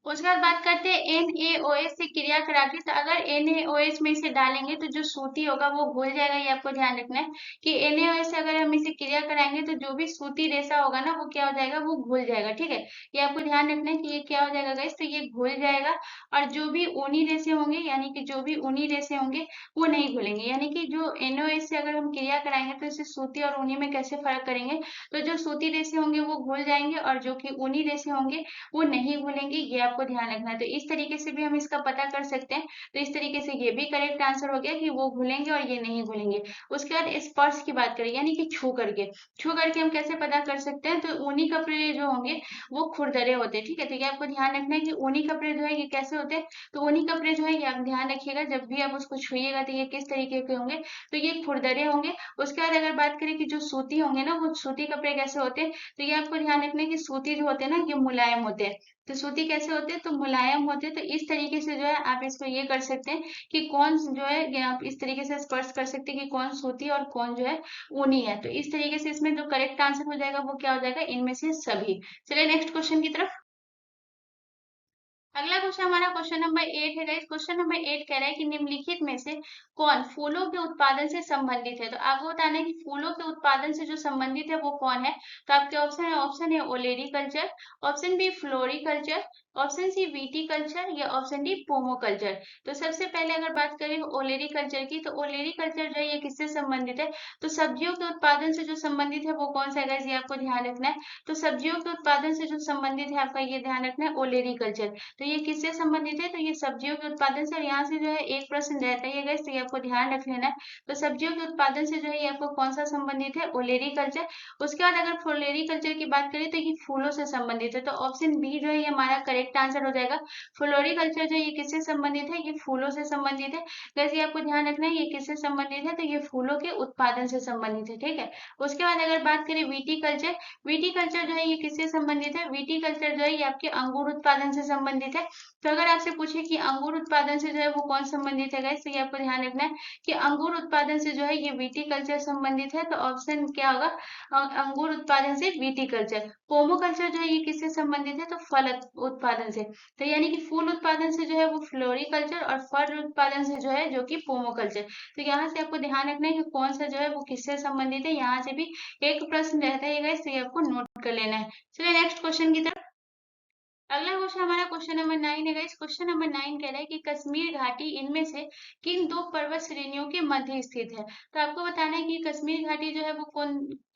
[SPEAKER 1] उसके बाद बात करते हैं NaOH से क्रिया करा के। तो अगर NaOH में इसे डालेंगे तो जो सूती होगा वो घुल जाएगा, ये आपको ध्यान रखना है कि NaOH से अगर हम इसे क्रिया कराएंगे तो जो भी सूती रेशा होगा ना वो क्या हो जाएगा, वो घुल जाएगा, ठीक है। ये आपको ध्यान रखना है कि ये क्या हो जाएगा गाइस, तो ये घुल जाएगा। और जो भी ऊनी रेशे होंगे, यानी कि जो भी ऊनी रेशे होंगे वो नहीं घुलेंगे। यानी कि जो NaOH से अगर हम क्रिया कराएंगे तो इसे सूती और ऊनी में कैसे फर्क करेंगे, तो जो सूती रेशे होंगे वो घुल जाएंगे और जो कि ऊनी रेशे होंगे वो नहीं घुलेंगे, ये आपको ध्यान रखना है। तो इस तरीके से भी हम इसका पता कर सकते हैं। तो इस तरीके से ये भी करेक्ट आंसर हो गया कि वो घुलेंगे और ये नहीं घुलेंगे। उसके बाद स्पर्श की बात करें, यानी कि छू करके हम कैसे पता कर सकते हैं। तो ऊनी कपड़े जो होंगे वो खुरदरे होते हैं, ठीक है। तो ये आपको ध्यान रखना है कि ऊनी कपड़े जो है ये कैसे होते हैं। तो ऊनी कपड़े जो है ये आप ध्यान रखिएगा, जब भी आप उसको छुइएगा तो ये किस तरीके के होंगे, तो ये खुरदरे होंगे। उसके बाद अगर बात करें कि जो सूती होंगे ना, वो सूती कपड़े कैसे होते हैं, तो ये आपको ध्यान रखना है कि सूती जो होते हैं ना ये मुलायम होते हैं। तो सूती कैसे होते हैं, तो मुलायम होते हैं। तो इस तरीके से जो है आप इसको ये कर सकते हैं कि कौन जो है, ये आप इस तरीके से स्पर्श कर सकते हैं कि कौन सूती और कौन जो है ऊनी है। तो इस तरीके से इसमें जो करेक्ट आंसर हो जाएगा वो क्या हो जाएगा, इनमें से सभी। चलिए नेक्स्ट क्वेश्चन की तरफ। अगला क्वेश्चन हमारा क्वेश्चन नंबर 8 है गाइस। क्वेश्चन नंबर 8 कह रहा है कि निम्नलिखित में से कौन फूलों के उत्पादन से संबंधित है। तो आपको बताना है कि फूलों के उत्पादन से जो संबंधित है वो कौन है। तो आपके ऑप्शन है olericulture, option B floriculture, option C viticulture या ऑप्शन डी पोमोकल्चर। तो सबसे पहले अगर बात करें ओलेरी कल्चर की, तो ओलेरी कल्चर जो है ये किससे संबंधित है, तो सब्जियों के उत्पादन से जो संबंधित है वो कौन सा है गाइस, ये आपको ध्यान रखना है। तो सब्जियों के उत्पादन से जो संबंधित है आपका ये ध्यान रखना है ओलेरी कल्चर। तो ये किससे संबंधित है, तो ये सब्जियों के उत्पादन से। और यहाँ से जो है एक प्रश्न रहता है गाइस, तो ये आपको ध्यान रख लेना है। तो सब्जियों के उत्पादन से जो है ये आपको कौन सा संबंधित है, ओलेरी कल्चर। उसके बाद अगर फ्लोरेरी कल्चर की बात करें तो ये फूलों से संबंधित है। तो ऑप्शन बी जो है ये हमारा करेक्ट आंसर हो जाएगा। फ्लोरिकल्चर जो है ये किससे संबंधित है, ये फूलों से संबंधित है। वैसे आपको ध्यान रखना है ये किससे संबंधित है, तो ये फूलों के उत्पादन से संबंधित है, ठीक है। उसके बाद अगर बात करें वीटीकल्चर, वीटीकल्चर जो है ये किससे संबंधित है, वीटीकल्चर जो है ये आपके अंगूर उत्पादन से संबंधित है। तो अगर आपसे पूछे कि अंगूर उत्पादन से जो है वो कौन संबंधित है गाइस, तो ये आपको ध्यान रखना है कि अंगूर उत्पादन से जो है ये विटीकल्चर संबंधित है। तो ऑप्शन क्या होगा, अंगूर उत्पादन से विटीकल्चर। पोमोकल्चर जो है ये किससे संबंधित है, तो फल उत्पादन से। तो यानी कि फूल उत्पादन से जो है वो फ्लोरिकल्चर और फल उत्पादन से जो है जो कि पोमोकल्चर। तो यहाँ से आपको ध्यान रखना है कि कौन सा जो है वो किससे संबंधित है। यहाँ से भी एक प्रश्न रहता है गाइस, तो ये आपको नोट कर लेना है। चलिए नेक्स्ट क्वेश्चन की तरफ। अगला क्वेश्चन हमारा क्वेश्चन नंबर 9 है गाइस। क्वेश्चन नंबर 9 कह रहा है कि कश्मीर घाटी इनमें से किन दो पर्वत श्रेणियों के मध्य स्थित है। तो आपको बताना है कि कश्मीर घाटी जो है वो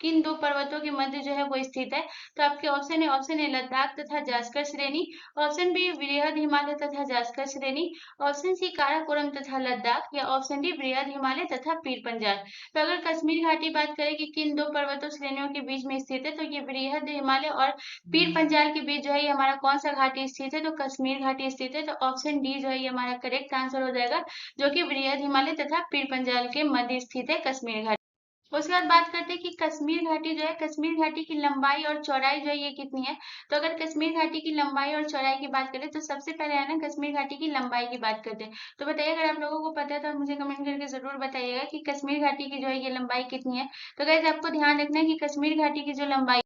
[SPEAKER 1] किन दो पर्वतों के मध्य जो है वो स्थित है। तो आपके ऑप्शन है लद्दाख तथा जास्कर श्रेणी, ऑप्शन बी वृहद हिमालय तथा जास्कर श्रेणी, ऑप्शन सी काराकोरम तथा लद्दाख या ऑप्शन डी वृहद हिमालय तथा पीर पंजाल। तो अगर कश्मीर घाटी बात करें कि किन दो पर्वतों श्रेणियों के बीच में स्थित है, तो ये वृहद हिमालय और पीर पंजाल के बीच जो है ये हमारा कौन सा घाटी स्थित है, तो कश्मीर घाटी स्थित है। तो ऑप्शन डी जो है ये हमारा करेक्ट आंसर हो जाएगा, जो कि वृहद हिमालय तथा पीर पंजाल के मध्य स्थित है कश्मीर घाटी। उसके बाद बात करते हैं कि कश्मीर घाटी जो है, कश्मीर घाटी की लंबाई और चौड़ाई जो है ये कितनी है। तो अगर कश्मीर घाटी की लंबाई और चौड़ाई की बात करें तो सबसे पहले है ना कश्मीर घाटी की लंबाई की बात करते हैं। तो बताइए अगर आप लोगों को पता है तो आप मुझे कमेंट करके जरूर बताइएगा कि कश्मीर घाटी की जो है ये लंबाई कितनी है। तो गाइस आपको ध्यान रखना है कि कश्मीर घाटी की जो लंबाई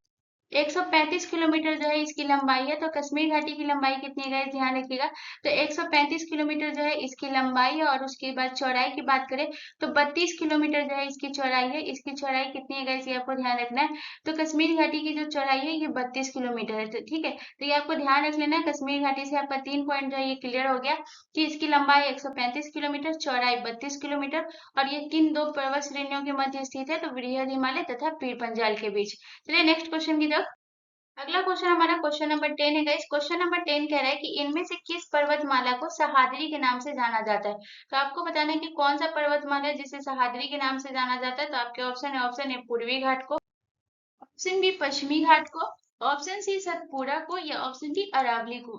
[SPEAKER 1] 135 किलोमीटर जो है इसकी लंबाई है। तो कश्मीर घाटी की लंबाई कितनी है गाइस, ध्यान रखिएगा। तो 135 किलोमीटर जो है इसकी लंबाई है। और उसके बाद चौड़ाई की बात करें तो 32 किलोमीटर जो है इसकी चौड़ाई है। इसकी चौड़ाई कितनी है गाइस, ये आपको ध्यान रखना है। तो कश्मीर घाटी की जो चौड़ाई है ये 32 किलोमीटर है, तो ठीक है। तो ये आपको ध्यान रख लेना है। कश्मीर घाटी से आपका 3 पॉइंट जो है ये क्लियर हो गया कि इसकी लंबाई 135 किलोमीटर, चौड़ाई 32 किलोमीटर और ये किन दो पर्वत श्रेणियों के मध्य स्थित है, तो वृहद हिमालय तथा पीर पंजाल के बीच। चलिए नेक्स्ट क्वेश्चन की तरफ। अगला क्वेश्चन हमारा क्वेश्चन नंबर 10 है गाइस। क्वेश्चन नंबर 10 कह रहा है कि इनमें से किस पर्वतमाला को सह्याद्री के नाम से जाना जाता है। तो आपको बताना है कि कौन सा पर्वतमाला है जिसे सह्याद्री के नाम से जाना जाता है। तो आपके ऑप्शन है पूर्वी घाट को, ऑप्शन बी पश्चिमी घाट को, ऑप्शन सी सतपुड़ा को, या ऑप्शन डी अरावली को।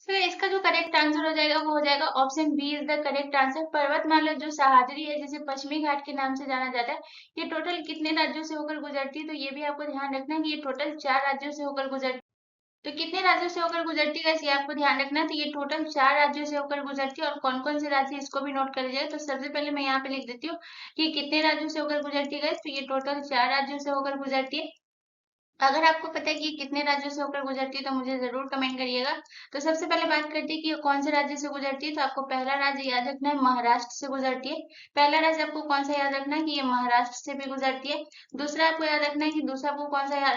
[SPEAKER 1] सो इसका जो करेक्ट आंसर हो जाएगा वो हो जाएगा option B is the correct answer. पर्वतमाला जो सह्याद्री है, जिसे पश्चिमी घाट के नाम से जाना जाता है, ये टोटल कितने राज्यों से होकर गुजरती है? तो ये भी आपको ध्यान रखना है कि ये टोटल 4 राज्यों से होकर गुजरती है। तो कितने राज्यों से होकर गुजरती है ये आपको ध्यान रखना है। तो ये टोटल 4 राज्यों से होकर गुजरती है। और कौन कौन से राज्य, इसको भी नोट कर लीजिएगा। तो सबसे पहले मैं यहाँ पे लिख देती हूँ कि कितने राज्यों से होकर गुजरती है। तो ये टोटल 4 राज्यों से होकर गुजरती है। अगर आपको पता है कि ये कितने राज्यों से होकर गुजरती है तो मुझे जरूर कमेंट करिएगा। तो सबसे पहले बात करते हैं कि ये कौन से राज्य से गुजरती है। तो आपको पहला राज्य याद रखना है, महाराष्ट्र से गुजरती है। पहला राज्य आपको कौन सा याद रखना है कि ये महाराष्ट्र से भी गुजरती है। दूसरा आपको याद रखना है कि दूसरा आपको कौन सा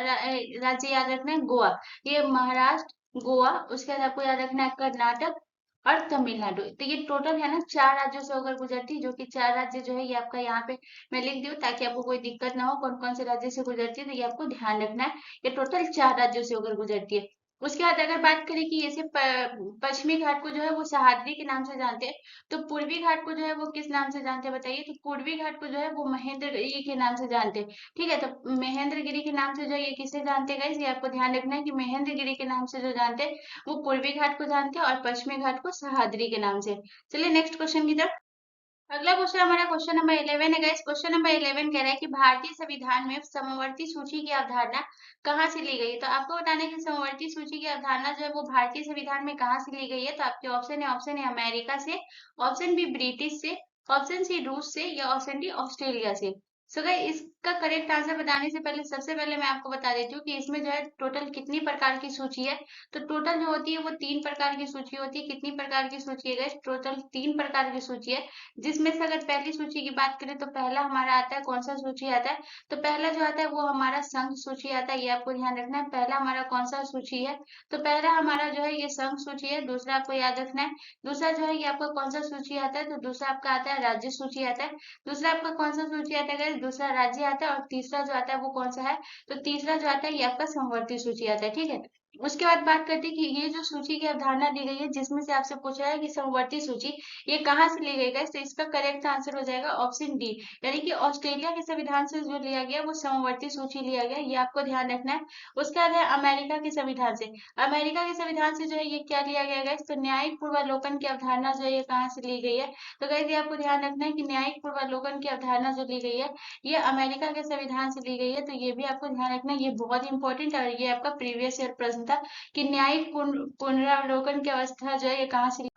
[SPEAKER 1] राज्य याद रखना है, गोवा। ये महाराष्ट्र, गोवा, उसके बाद आपको याद रखना है कर्नाटक और तमिलनाडु। तो ये टोटल है ना 4 राज्यों से होकर गुजरती है, जो कि 4 राज्य जो है ये आपका यहाँ पे मैं लिख दूँ ताकि आपको कोई दिक्कत ना हो कौन कौन से राज्य से गुजरती है। तो ये आपको ध्यान रखना है, ये टोटल 4 राज्यों से होकर गुजरती है। उसके बाद अगर बात करें कि ऐसे पश्चिमी घाट को जो है वो सह्याद्री के नाम से जानते हैं, तो पूर्वी घाट को जो है वो किस नाम से जानते हैं बताइए। तो पूर्वी घाट को जो है वो महेंद्रगिरी के नाम से जानते हैं। ठीक है, तो महेंद्रगिरी के नाम से जो ये किसे जानते हैं गाइस, ये आपको ध्यान रखना है कि महेंद्रगिरी के नाम से जो जानते हैं वो पूर्वी घाट को जानते हैं और पश्चिमी घाट को सह्याद्री के नाम से। चलिए नेक्स्ट क्वेश्चन की तरफ। अगला क्वेश्चन हमारा क्वेश्चन नंबर 11 है गाइस। क्वेश्चन नंबर 11 कह रहा है कि भारतीय संविधान में समवर्ती सूची की अवधारणा कहाँ से ली गई है। तो आपको बताना है कि समवर्ती सूची की अवधारणा जो है वो भारतीय संविधान में कहाँ से ली गई है। तो आपके ऑप्शन है अमेरिका से, ऑप्शन बी ब्रिटिश से, ऑप्शन सी रूस से, या ऑप्शन डी ऑस्ट्रेलिया से। सो गाइस इसका करेक्ट आंसर बताने से पहले सबसे पहले मैं आपको बता देती हूँ कि इसमें जो है टोटल कितनी प्रकार की सूची है। तो टोटल जो होती है वो 3 प्रकार की सूची होती है। कितनी प्रकार की सूची है गाइस, टोटल 3 प्रकार की सूची है। जिसमें से अगर पहली सूची की बात करें तो पहला हमारा आता है, कौन सा सूची आता है। तो पहला जो आता है वो हमारा संघ सूची आता है। ये आपको ध्यान रखना है, पहला हमारा कौन सा सूची है। तो पहला हमारा जो है ये संघ सूची है। दूसरा आपको याद रखना है, दूसरा जो है ये आपका कौन सा सूची आता है। तो दूसरा आपका आता है राज्य सूची आता है। दूसरा आपका कौन सा सूची आता है guys? दूसरा राज्य आता है। और तीसरा जो आता है वो कौन सा है। तो तीसरा जो आता है ये आपका समवर्ती सूची आता है। ठीक है, उसके बाद बात करते हैं कि ये जो सूची की अवधारणा दी गई है, जिसमें से आपसे पूछा है कि समवर्ती सूची ये कहाँ से ली गई है, तो इसका करेक्ट आंसर हो जाएगा ऑप्शन डी, यानी कि ऑस्ट्रेलिया के संविधान से जो लिया गया वो समवर्ती सूची लिया गया। ये आपको ध्यान रखना है। उसके बाद है अमेरिका के संविधान से। अमेरिका के संविधान से जो है ये क्या लिया गया है, तो न्यायिक पूर्वालोकन की अवधारणा जो है ये कहाँ से ली गई है। तो गाइस ये आपको ध्यान रखना है कि न्यायिक पूर्वालोकन की अवधारणा जो ली गई है ये अमेरिका के संविधान से ली गई है। तो ये भी आपको ध्यान रखना है, ये बहुत इंपॉर्टेंट है और ये आपका प्रीवियस ईयर प्रश्न था कि न्यायिक पुनरावलोकन की अवस्था जो है ये कहाँ से।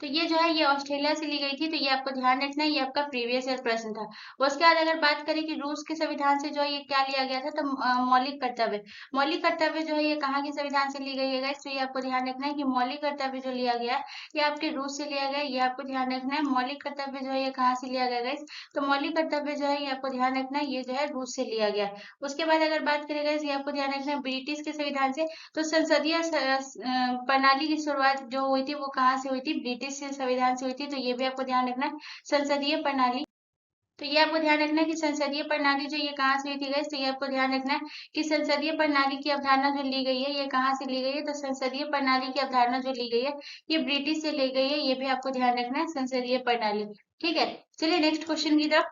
[SPEAKER 1] तो ये जो है ये ऑस्ट्रेलिया से ली गई थी। तो ये आपको ध्यान रखना है, ये आपका प्रीवियस ईयर प्रश्न था। उसके बाद अगर बात करें कि रूस के संविधान से जो है ये क्या लिया गया था, तो मौलिक कर्तव्य। मौलिक कर्तव्य जो है ये कहाँ के संविधान से ली गई है guys? तो ये आपको ध्यान रखना है कि मौलिक कर्तव्य जो लिया गया है ये आपके रूस से लिया गया है। ये आपको ध्यान रखना है, मौलिक कर्तव्य जो है ये कहाँ से लिया गया गाइस। तो मौलिक कर्तव्य जो है ये आपको ध्यान रखना है, ये जो है रूस से लिया गया है। उसके बाद अगर बात करें guys, ये आपको ध्यान रखना है ब्रिटिश के संविधान से। तो संसदीय प्रणाली की शुरुआत जो हुई थी वो कहाँ से हुई थी, ब्रिटिश से संविधान से हुई थी। तो ये भी आपको ध्यान रखना है, संसदीय प्रणाली। तो ये आपको ध्यान रखना है कि संसदीय प्रणाली जो ये कहाँ से हुई थी गाइस। तो ये आपको ध्यान रखना है कि संसदीय प्रणाली की अवधारणा जो ली गई है ये कहाँ से ली गई है। तो संसदीय प्रणाली की अवधारणा जो ली गई है ये ब्रिटिश से ली गई है। ये भी आपको ध्यान रखना है, संसदीय प्रणाली। ठीक है, चलिए नेक्स्ट क्वेश्चन की तरफ।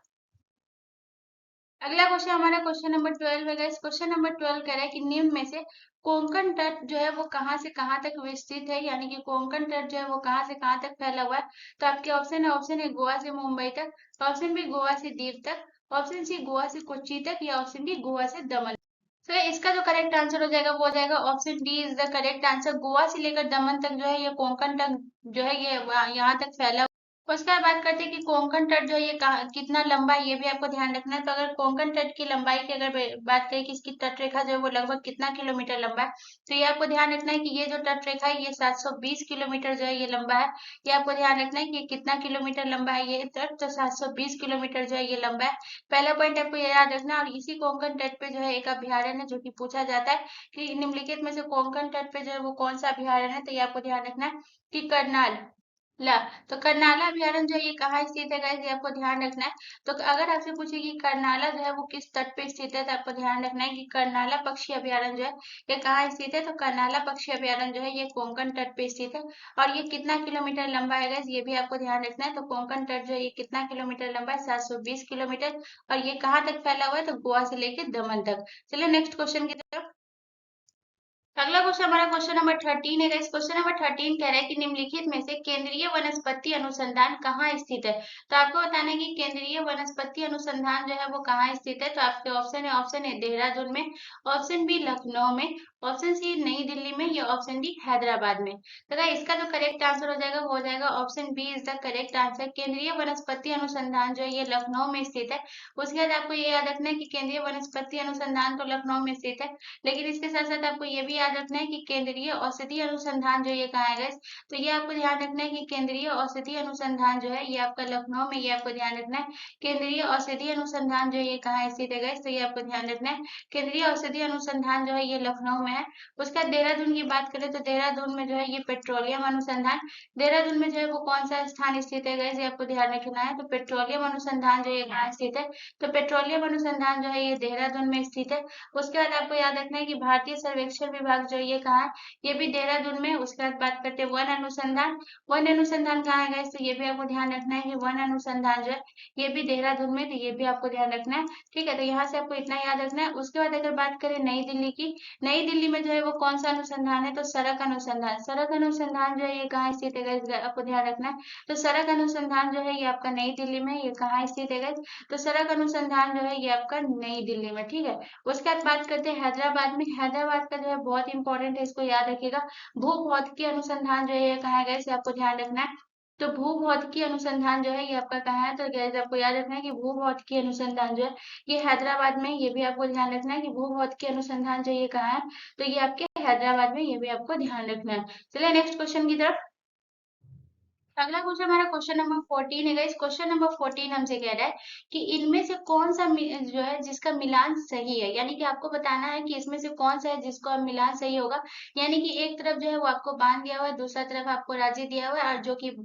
[SPEAKER 1] अगला क्वेश्चन हमारा क्वेश्चन नंबर 12 है गाइस। क्वेश्चन नंबर 12 कह रहा है कि निम्न में से कोंकण तट जो है वो कहाँ से कहाँ तक विस्तृत है, यानी कि कोंकण तट जो है वो कहाँ से कहाँ तक फैला हुआ है। तो आपके ऑप्शन है गोवा से मुंबई तक, ऑप्शन बी गोवा से दीव तक, ऑप्शन सी गोवा से कोच्चि तक, या ऑप्शन डी गोवा से दमन। तो इसका जो करेक्ट आंसर हो जाएगा वो हो जाएगा option D is the correct answer. Goa से लेकर दमन तक जो है ये कोंकण तक जो है ये यहाँ तक फैला। उसके बाद बात करते हैं कि कोंकण तट जो है ये कितना लंबा है, ये भी आपको ध्यान रखना है। तो अगर कोंकण तट की लंबाई की अगर बात करें कि इसकी तट रेखा जो है वो लगभग कितना किलोमीटर लंबा है, तो ये आपको ध्यान रखना है कि ये जो तट रेखा है ये 720 किलोमीटर जो है ये लंबा है। ये आपको ध्यान रखना है कि कितना किलोमीटर लंबा है ये तट, तो 720 किलोमीटर जो है ये लंबा है। पहला पॉइंट आपको ये याद रखना है। और इसी कोंकण तट पे जो है एक अभ्यारण्य जो कि पूछा जाता है कि निम्नलिखित में से कोंकण तट पे जो है वो कौन सा अभ्यारण्य है। तो ये आपको ध्यान रखना है कि करनाल, ला तो कर्नाला अभ्यारण्य जो है ये कहाँ स्थित है गाइस, ये आपको ध्यान रखना है। तो अगर आपसे पूछे कि कर्नाला जो है वो किस तट पे स्थित है, तो आपको ध्यान रखना है कि कर्नाला पक्षी अभ्यारण्य जो है ये कहाँ स्थित है। तो कर्नाला पक्षी अभ्यारण्य जो है ये कोंकण तट पे स्थित है और ये कितना किलोमीटर लंबा है गाइस, ये भी आपको ध्यान रखना है। तो कोंकण तट जो है ये कितना किलोमीटर लंबा है, 720 किलोमीटर। और ये कहाँ तक फैला हुआ है, तो गोवा से लेकर दमन तक। चलिए नेक्स्ट क्वेश्चन की तरफ। अगला क्वेश्चन हमारा क्वेश्चन नंबर 13 है गाइस। क्वेश्चन नंबर 13 कह रहा है कि निम्नलिखित में से केंद्रीय वनस्पति अनुसंधान कहाँ स्थित है। तो आपको बताना है कि केंद्रीय वनस्पति अनुसंधान जो है वो कहाँ स्थित है। तो आपके ऑप्शन है देहरादून में, ऑप्शन बी लखनऊ में, ऑप्शन सी नई दिल्ली में, या ऑप्शन डी हैदराबाद में। तो गाइस इसका जो करेक्ट आंसर हो जाएगा वो हो जाएगा option B is the correct answer. केंद्रीय वनस्पति अनुसंधान जो है ये लखनऊ में स्थित है। उसके बाद आपको ये याद रखना है कि केंद्रीय वनस्पति अनुसंधान तो लखनऊ में स्थित है, लेकिन इसके साथ साथ आपको ये भी याद रखना है कि केंद्रीय औषधि अनुसंधान जो ये कहाँ है guys? तो ये आपको ध्यान रखना है कि केंद्रीय औषधि अनुसंधान जो है ये आपका लखनऊ में, ये आपको ध्यान रखना है। केंद्रीय औषधि अनुसंधान जो ये कहाँ स्थित है guys? तो ये आपको ध्यान रखना है, केंद्रीय औषधि अनुसंधान जो है ये लखनऊ में है। उसके बाद देहरादून की बात करें तो देहरादून में जो है ये पेट्रोलियम अनुसंधान, देहरादून में जो है वो कौन सा स्थान स्थित है guys? ये आपको ध्यान रखना है। तो पेट्रोलियम अनुसंधान जो ये कहाँ स्थित है, तो पेट्रोलियम अनुसंधान जो है ये देहरादून में स्थित है। उसके बाद आपको याद रखना है कि भारतीय सर्वेक्षण विभाग जो ये कहाँ है, ये भी देहरादून में। उसके बाद बात करते हैं वन अनुसंधान, वन अनुसंधान कहाँ है guys? तो ये भी आपको ध्यान रखना है कि वन अनुसंधान जो है ये भी देहरादून में, तो ये भी आपको ध्यान रखना है। ठीक है, तो यहाँ से आपको इतना याद रखना है। उसके बाद अगर बात करें नई दिल्ली की, नई दिल्ली में जो है वो कौन सा अनुसंधान है, तो सड़क अनुसंधान, सड़क अनुसंधान जो है ये कहाँ स्थित है guys? आपको ध्यान रखना है। तो सड़क अनुसंधान जो है ये आपका नई दिल्ली में, ये कहाँ स्थित है guys? तो सड़क अनुसंधान जो है ये आपका नई दिल्ली में। ठीक है, उसके बाद बात करते हैं हैदराबाद में। हैदराबाद का जो है बहुत इंपॉर्टेंट है, इसको याद रखिएगा। भूभौतिकी अनुसंधान जो है ये कहाँ है guys? ये आपको ध्यान रखना है। तो भूभौतिकी अनुसंधान जो है ये आपका कहाँ है, तो गैस आपको याद रखना है कि भूभौतिकी अनुसंधान जो है ये हैदराबाद में, ये भी आपको ध्यान रखना है कि भूभौतिकी अनुसंधान जो ये कहाँ है, तो ये आपके हैदराबाद में, ये भी आपको ध्यान रखना है। चलिए नेक्स्ट क्वेश्चन की तरफ। अगला क्वेश्चन हमारा क्वेश्चन नंबर 14 है गाइस। क्वेश्चन नंबर 14 हमसे कह रहा है कि इनमें से कौन सा जो है जिसका मिलान सही है, यानी कि आपको बताना है कि इसमें से कौन सा है जिसका मिलान सही होगा। यानी कि एक तरफ जो है वो आपको बांध दिया हुआ है, दूसरा तरफ आपको राज्य दिया हुआ है, और जो कि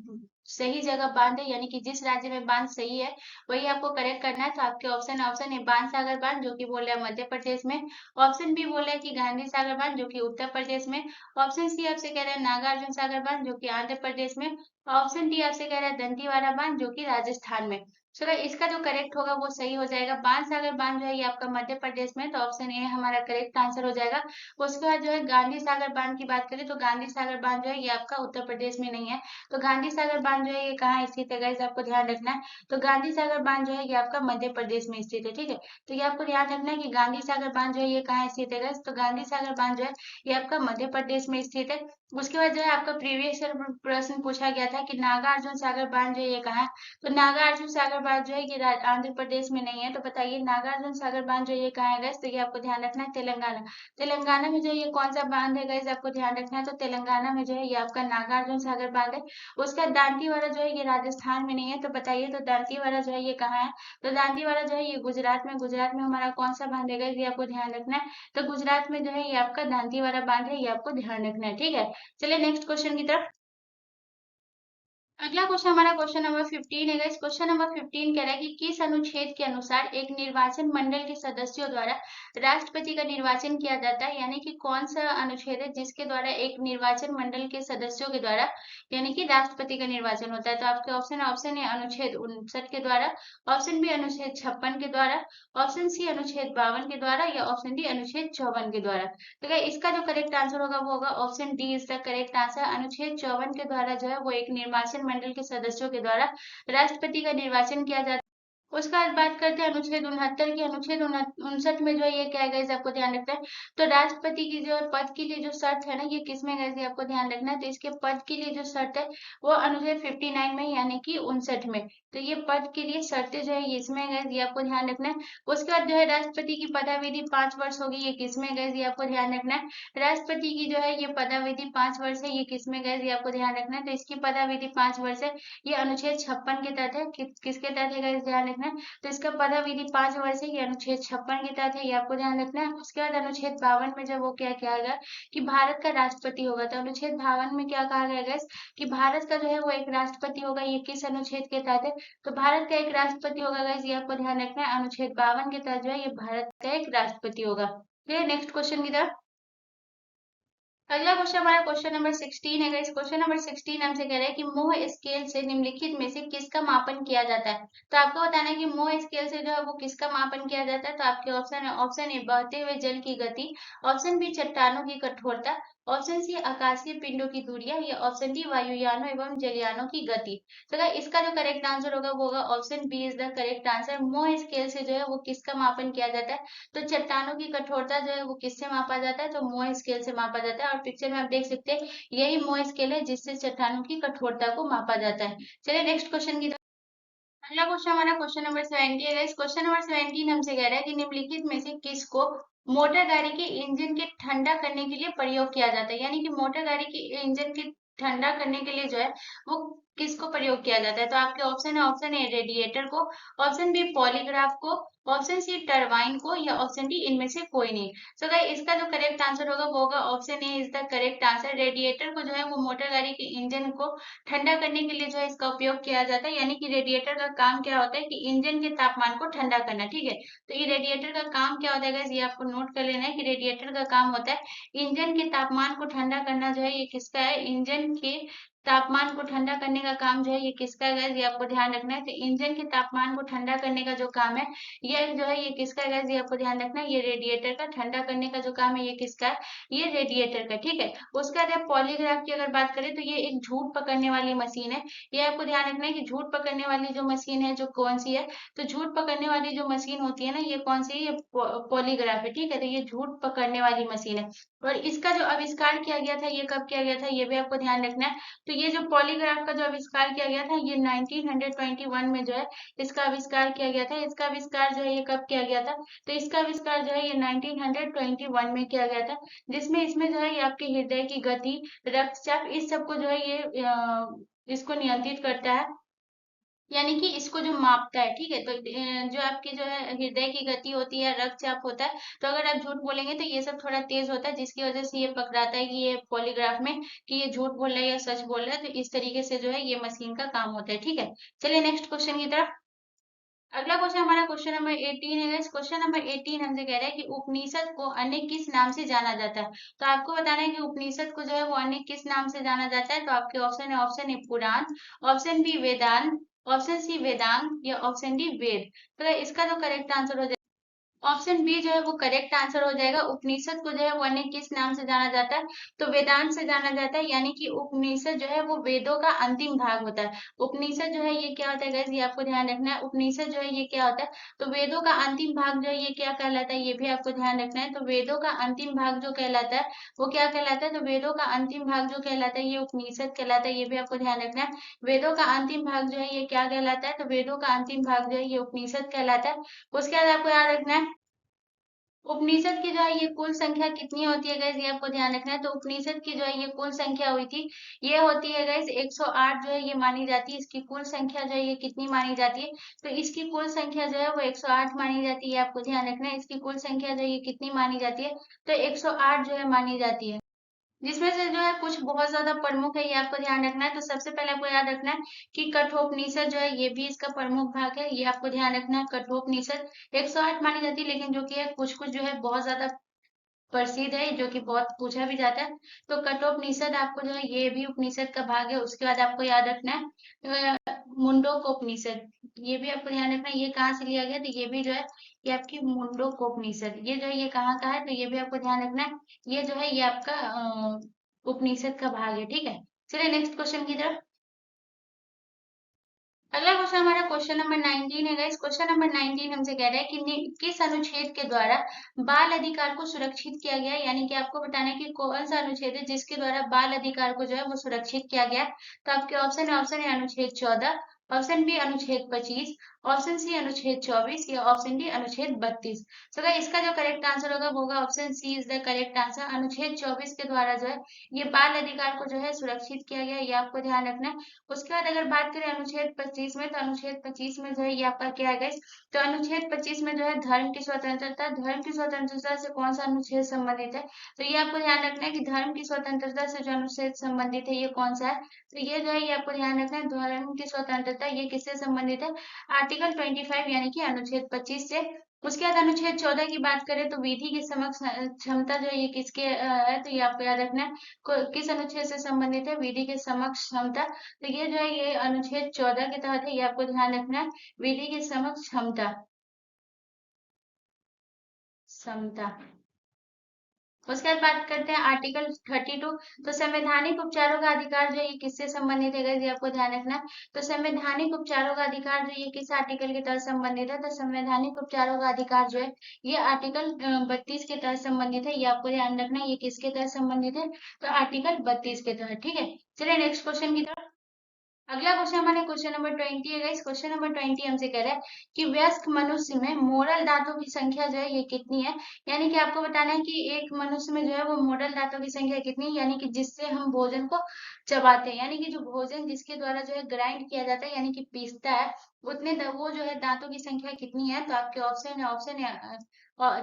[SPEAKER 1] सही जगह बांध है, यानी कि जिस राज्य में बांध सही है वही आपको करेक्ट करना है। तो आपके ऑप्शन ए बांध सागर बांध जो कि बोल रहा है मध्य प्रदेश में, ऑप्शन बी बोल रहा है कि गांधी सागर बांध जो कि उत्तर प्रदेश में, ऑप्शन सी आपसे कह रहा है नागार्जुन सागर बांध जो कि आंध्र प्रदेश में, ऑप्शन डी आपसे कह रहा है दंतीवाड़ा बांध जो कि राजस्थान में। चलो इसका जो करेक्ट होगा वो सही हो जाएगा। बांध सागर बांध जो है ये आपका मध्य प्रदेश में, तो ऑप्शन ए हमारा करेक्ट आंसर हो जाएगा। उसके बाद जो है गांधी सागर बांध की बात करें तो गांधी सागर बांध जो है ये आपका उत्तर प्रदेश में नहीं है। तो गांधी सागर बांध जो है ये कहाँ स्थित है गाइस, आपको ध्यान रखना है। तो गांधी सागर बांध जो है ये आपका मध्य प्रदेश में स्थित है। ठीक है, तो ये आपको ध्यान रखना है कि गांधी सागर बांध जो है ये कहाँ स्थित है गाइस, तो गांधी सागर बांध जो है ये आपका मध्य प्रदेश में स्थित है। उसके बाद जो है आपका प्रीवियस ईयर प्रश्न पूछा गया था कि नागार्जुन सागर बांध जो है ये कहाँ है। तो नागार्जुन सागर बांध जो है ये आंध्र प्रदेश में नहीं है। तो बताइए नागार्जुन सागर बांध जो ये कहाँ है गाइस, तो ये आपको ध्यान रखना है तेलंगाना। तेलंगाना में जो ये कौन सा बांध है गाइस, आपको ध्यान रखना है। तो तेलंगाना में जो है ये आपका नागार्जुन सागर बांध है। उसका दांतीवाड़ा जो है ये राजस्थान में नहीं है। तो बताइए तो दांतीवाड़ा जो है ये कहाँ है, तो दांतीवाड़ा जो है ये गुजरात में, गुजरात में हमारा कौन सा बांध है गाइस, ये आपको ध्यान रखना है। तो गुजरात में जो है ये आपका दांतीवाड़ा बांध है, ये आपको ध्यान रखना है। ठीक है, चलिए नेक्स्ट क्वेश्चन की तरफ। अगला क्वेश्चन हमारा क्वेश्चन नंबर 15 है इस क्वेश्चन नंबर 15 कह रहा है कि किस अनुच्छेद के अनुसार एक निर्वाचन मंडल के सदस्यों द्वारा राष्ट्रपति का निर्वाचन किया जाता है। यानी कि कौन सा अनुच्छेद है जिसके द्वारा एक निर्वाचन मंडल के सदस्यों के द्वारा यानी कि राष्ट्रपति का निर्वाचन होता है। तो आपके ऑप्शन है अनुच्छेद 59 के द्वारा, ऑप्शन बी अनुच्छेद 56 के द्वारा, ऑप्शन सी अनुच्छेद 52 के द्वारा, या ऑप्शन डी अनुच्छेद 54 के द्वारा। तो क्या इसका जो करेक्ट आंसर होगा वो होगा option D is the correct answer. अनुच्छेद 54 के द्वारा जो है वो एक निर्वाचन मंडल के सदस्यों के द्वारा राष्ट्रपति का निर्वाचन किया जाता है। उसका बाद बात करते हैं अनुच्छेद 69 की। अनुच्छेद 59 में जो है ये क्या है guys, आपको ध्यान रखना है। तो राष्ट्रपति की जो पद के लिए जो शर्त है ना, ये किसमें guys, ये आपको ध्यान रखना है। तो इसके पद के लिए जो शर्त है वो अनुच्छेद 59 में यानी कि 59 में। तो ये पद के लिए शर्तें जो है ये इसमें guys, ये आपको ध्यान रखना है। उसके बाद जो है राष्ट्रपति की पदावधि 5 वर्ष होगी, ये किसमें guys, ये आपको ध्यान रखना है। राष्ट्रपति की जो है ये पदावधि 5 वर्ष है, ये किसमें guys, ये आपको ध्यान रखना है। तो इसकी पदावधि 5 वर्ष है, ये अनुच्छेद 56 के तहत है। किसके तहत है guys, ध्यान रखना है। है। तो इसका पदाविधि 5 वर्ष है, ये अनुच्छेद 56 के तहत है, ये आपको ध्यान रखना है। उसके बाद अनुच्छेद 52 में जब वो क्या किया गया कि भारत का राष्ट्रपति होगा, तो अनुच्छेद 52 में क्या कहा गया गाइस कि भारत का जो है वो एक राष्ट्रपति होगा। ये किस अनुच्छेद के तहत है? तो भारत का एक राष्ट्रपति होगा गाइस, ये आपको ध्यान रखना है। अनुच्छेद 52 के तहत जो है ये भारत का एक राष्ट्रपति होगा। चलिए नेक्स्ट क्वेश्चन की तरफ। अगला क्वेश्चन हमारा क्वेश्चन नंबर 16 है गाइस। क्वेश्चन नंबर 16 हमसे कह रहा है कि मोह स्केल से निम्नलिखित में से किसका मापन किया जाता है? तो आपको बताना है कि मोह स्केल से जो है वो किसका मापन किया जाता है। तो आपके ऑप्शन है, ऑप्शन ए बहते हुए जल की गति, ऑप्शन बी चट्टानों की कठोरता, ऑप्शन सी आकाशीय पिंडों की दूरियां, या ऑप्शन डी वायुयानों एवं जलयानों की गति। तो गाइस इसका जो करेक्ट आंसर होगा वो होगा option B is the correct answer. Mohs scale से जो है वो किसका मापन किया जाता है? तो चट्टानों की कठोरता जो है वो किससे मापा जाता है? तो मोह स्केल से मापा जाता है। और पिक्चर में आप देख सकते हैं यही मोह स्केल है जिससे चट्टानों की कठोरता को मापा जाता है। चलिए नेक्स्ट क्वेश्चन की तरफ। अगला क्वेश्चन हमारा क्वेश्चन नंबर 17 है। इस क्वेश्चन नंबर 17 हमसे कह रहा है कि निम्नलिखित में से किसको मोटर गाड़ी के इंजन के ठंडा करने के लिए प्रयोग किया जाता है? यानी कि मोटर गाड़ी के इंजन के ठंडा करने के लिए जो है वो किसको प्रयोग किया जाता है? तो आपके ऑप्शन है, ऑप्शन ए रेडिएटर को, ऑप्शन बी पॉलीग्राफ को, ऑप्शन सी टरबाइन को, या ऑप्शन डी इनमें से कोई नहीं। सो गाइस इसका जो करेक्ट आंसर होगा वो होगा option A is the correct answer. Radiator को जो है वो मोटर गाड़ी के इंजन को ठंडा करने के लिए जो है इसका उपयोग किया जाता है। यानी कि रेडिएटर का काम क्या होता है कि इंजन के तापमान को ठंडा करना। ठीक है, तो ये रेडिएटर का काम क्या होता है guys, ये आपको नोट कर लेना है कि रेडिएटर का काम होता है इंजन के तापमान को ठंडा करना। जो है ये किसका है? इंजन के तापमान को ठंडा करने का काम जो है ये किसका है guys, ये आपको ध्यान रखना है। तो इंजन के तापमान को ठंडा करने का जो काम है ये जो है ये किसका है guys, ये आपको ध्यान रखना है। ये रेडिएटर का ठंडा करने का जो काम है ये किसका है? ये रेडिएटर का। ठीक है, उसके बाद पॉलीग्राफ की अगर बात करें तो ये एक झूठ पकड़ने वाली मशीन है। ये आपको ध्यान रखना है कि झूठ पकड़ने वाली जो मशीन है जो कौन सी है? तो झूठ पकड़ने वाली जो मशीन होती है ना ये कौन सी है? ये पॉलीग्राफ है। ठीक है, तो ये झूठ पकड़ने वाली मशीन है। और इसका जो आविष्कार किया गया था ये कब किया गया था ये भी आपको ध्यान रखना है। तो ये जो पॉलीग्राफ का जो आविष्कार किया गया था ये 1921 में जो है इसका आविष्कार किया गया था। इसका आविष्कार जो है ये कब किया गया था? तो इसका आविष्कार जो है ये 1921 में किया गया था, जिसमें इसमें जो है ये आपके हृदय की गति, रक्तचाप, इस सब को जो है ये इसको नियंत्रित करता है, यानी कि इसको जो मापता है। ठीक है, तो जो आपकी जो है हृदय की गति होती है, रक्तचाप होता है, तो अगर आप झूठ बोलेंगे तो ये सब थोड़ा तेज होता है, जिसकी वजह से ये पकड़ाता है कि ये पॉलीग्राफ में कि ये झूठ बोल रहा है या सच बोल रहा है। तो इस तरीके से जो है ये मशीन का काम होता है। ठीक है, चलिए नेक्स्ट क्वेश्चन की तरफ। अगला क्वेश्चन हमारा क्वेश्चन नंबर 18 है। इस क्वेश्चन नंबर 18 हमसे कह रहा है कि उपनिषद को अन्य किस नाम से जाना जाता है? तो आपको बताना है कि उपनिषद को जो है वो अन्य किस नाम से जाना जाता है। तो आपके ऑप्शन है, option A Purana, option B Vedanta, option C Vedanga, या ऑप्शन डी वेद। तो इसका जो करेक्ट आंसर हो ऑप्शन बी जो है वो करेक्ट आंसर हो जाएगा। उपनिषद को जो है वो अन्य किस नाम से जाना जाता है? तो वेदांत से जाना जाता है। यानी कि उपनिषद जो है वो वेदों का अंतिम भाग होता है। उपनिषद जो है ये क्या होता है guys, ये आपको ध्यान रखना है। उपनिषद जो है ये क्या होता है? तो वेदों का अंतिम भाग जो है ये क्या कहलाता है, ये भी आपको ध्यान रखना है। तो वेदों का अंतिम भाग जो कहलाता है वो क्या कहलाता है? तो वेदों का अंतिम भाग जो कहलाता है ये उपनिषद कहलाता है, ये भी आपको ध्यान रखना है। वेदों का अंतिम भाग जो है ये क्या कहलाता है? तो वेदों का अंतिम भाग जो है ये उपनिषद कहलाता है। उसके बाद आपको याद रखना है उपनिषद की जो है ये कुल संख्या कितनी होती है गाइस, ये आपको ध्यान रखना है। तो उपनिषद की जो है ये कुल संख्या हुई थी, ये होती है गाइस 108 जो है ये मानी जाती है। इसकी कुल संख्या जो है ये कितनी मानी जाती है? तो इसकी कुल संख्या जो है वो 108 मानी जाती है, आपको ध्यान रखना है। इसकी कुल संख्या जो है ये कितनी मानी जाती है? तो 108 जो है मानी जाती है, जिसमें से जो है कुछ बहुत ज्यादा प्रमुख है, ये आपको ध्यान रखना है। तो सबसे पहले आपको याद रखना है कि कठोपनिषद जो है ये भी इसका प्रमुख भाग है, ये आपको ध्यान रखना है। कठोपनिषद 108 मानी जाती है, लेकिन जो कि है कुछ कुछ जो है बहुत ज्यादा प्रसिद्ध है, जो कि बहुत पूछा भी जाता है। तो कठोपनिषद आपको जो है ये भी उपनिषद का भाग है। उसके बाद आपको याद रखना है मुंडकोपनिषद, ये भी आपको ध्यान रखना है। ये कहाँ से लिया गया? तो ये भी जो है ये आपकी मुंडकोपनिषद, ये जो है ये कहाँ का है? तो ये भी आपको ध्यान रखना है। ये जो है ये आपका उपनिषद का भाग है। ठीक है, चलिए नेक्स्ट क्वेश्चन की तरफ। अगला क्वेश्चन हमारा क्वेश्चन नंबर 19 है गाइस। क्वेश्चन नंबर 19 हमसे कह रहा है कि किस अनुच्छेद के द्वारा बाल अधिकार को सुरक्षित किया गया है? यानी कि आपको बताना है कि कौन सा अनुच्छेद है जिसके द्वारा बाल अधिकार को जो है वो सुरक्षित किया गया है। तो आपके ऑप्शन है, ऑप्शन ए अनुच्छेद 14, ऑप्शन बी अनुच्छेद 25, ऑप्शन सी अनुच्छेद 24 या ऑप्शन डी अनुच्छेद 32। तो गाइस इसका जो करेक्ट आंसर होगा वो होगा option C is the correct answer. अनुच्छेद 24 के द्वारा जो है ये बाल अधिकार को जो है सुरक्षित किया गया है, ये आपको ध्यान रखना है। उसके बाद अगर बात करें अनुच्छेद 25 में, तो अनुच्छेद 25 में जो है ये आपका क्या है गाइस, तो अनुच्छेद 25 में जो है धर्म की स्वतंत्रता, धर्म की स्वतंत्रता से कौन सा अनुच्छेद संबंधित है, तो ये आपको ध्यान रखना है कि धर्म की स्वतंत्रता से जो अनुच्छेद संबंधित है ये कौन सा है, तो ये जो है ये आपको ध्यान रखना है, धर्म की स्वतंत्रता ये किससे संबंधित है, आर्टिकल 25 यानी कि अनुच्छेद 25 से। उसके बाद अनुच्छेद 14 की बात करें तो विधि की समक्ष क्षमता जो है ये किसके है, तो ये आपको याद रखना है किस अनुच्छेद से संबंधित है, विधि के समक्ष क्षमता। तो ये जो है ये अनुच्छेद 14 के तहत है, ये आपको ध्यान रखना है, विधि के समक्ष क्षमता, क्षमता। उसके बाद बात करते हैं आर्टिकल 32। तो संवैधानिक उपचारों का अधिकार जो है ये किससे संबंधित है guys, ये आपको ध्यान रखना है। तो संवैधानिक उपचारों का अधिकार जो ये किस आर्टिकल के तहत संबंधित है, तो संवैधानिक उपचारों का अधिकार जो है ये आर्टिकल 32 के तहत संबंधित है, ये आपको ध्यान रखना है, ये किसके तहत संबंधित है, तो आर्टिकल 32 के तहत। ठीक है, चलिए नेक्स्ट क्वेश्चन की तरफ। अगला क्वेश्चन हमारे क्वेश्चन नंबर 20 है गाइस। क्वेश्चन नंबर 20 हमसे कह रहा है कि वयस्क मनुष्य में मोरल दांतों की संख्या जो है ये कितनी है, यानी कि आपको बताना है कि एक मनुष्य में जो है वो मोरल दांतों की संख्या कितनी है, यानी कि जिससे हम भोजन को चबाते हैं, यानी कि जो भोजन जिसके द्वारा जो है ग्राइंड किया जाता है यानी कि पीसता है, वो जो है दांतों की संख्या कितनी है, तो आपके ऑप्शन है, ऑप्शन है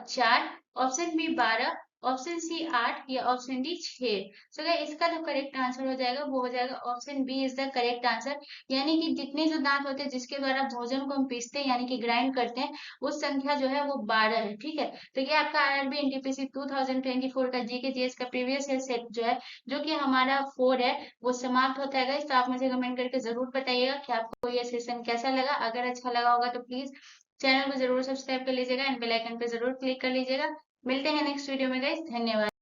[SPEAKER 1] 4, ऑप्शन बी 12, ऑप्शन सी 8 या ऑप्शन डी 6। सो इसका जो करेक्ट आंसर हो जाएगा वो हो जाएगा option B is the correct answer, यानी कि जितने जो दांत होते हैं जिसके द्वारा भोजन को हम पीसते हैं यानी कि ग्राइंड करते हैं, उस संख्या जो है वो 12 है। ठीक है, तो ये आपका आरआरबी एनटीपीसी 2024 का जीके जीएस का प्रीवियस ईयर सेट जो है, जो कि हमारा 4 है, वो समाप्त होता है guys। तो आप मुझे कमेंट करके जरूर बताइएगा कि आपको ये सेशन कैसा लगा। अगर अच्छा लगा होगा तो प्लीज चैनल को जरूर सब्सक्राइब कर लीजिएगा एंड बेल आइकन पे जरूर क्लिक कर लीजिएगा। मिलते हैं नेक्स्ट वीडियो में गाइस, धन्यवाद।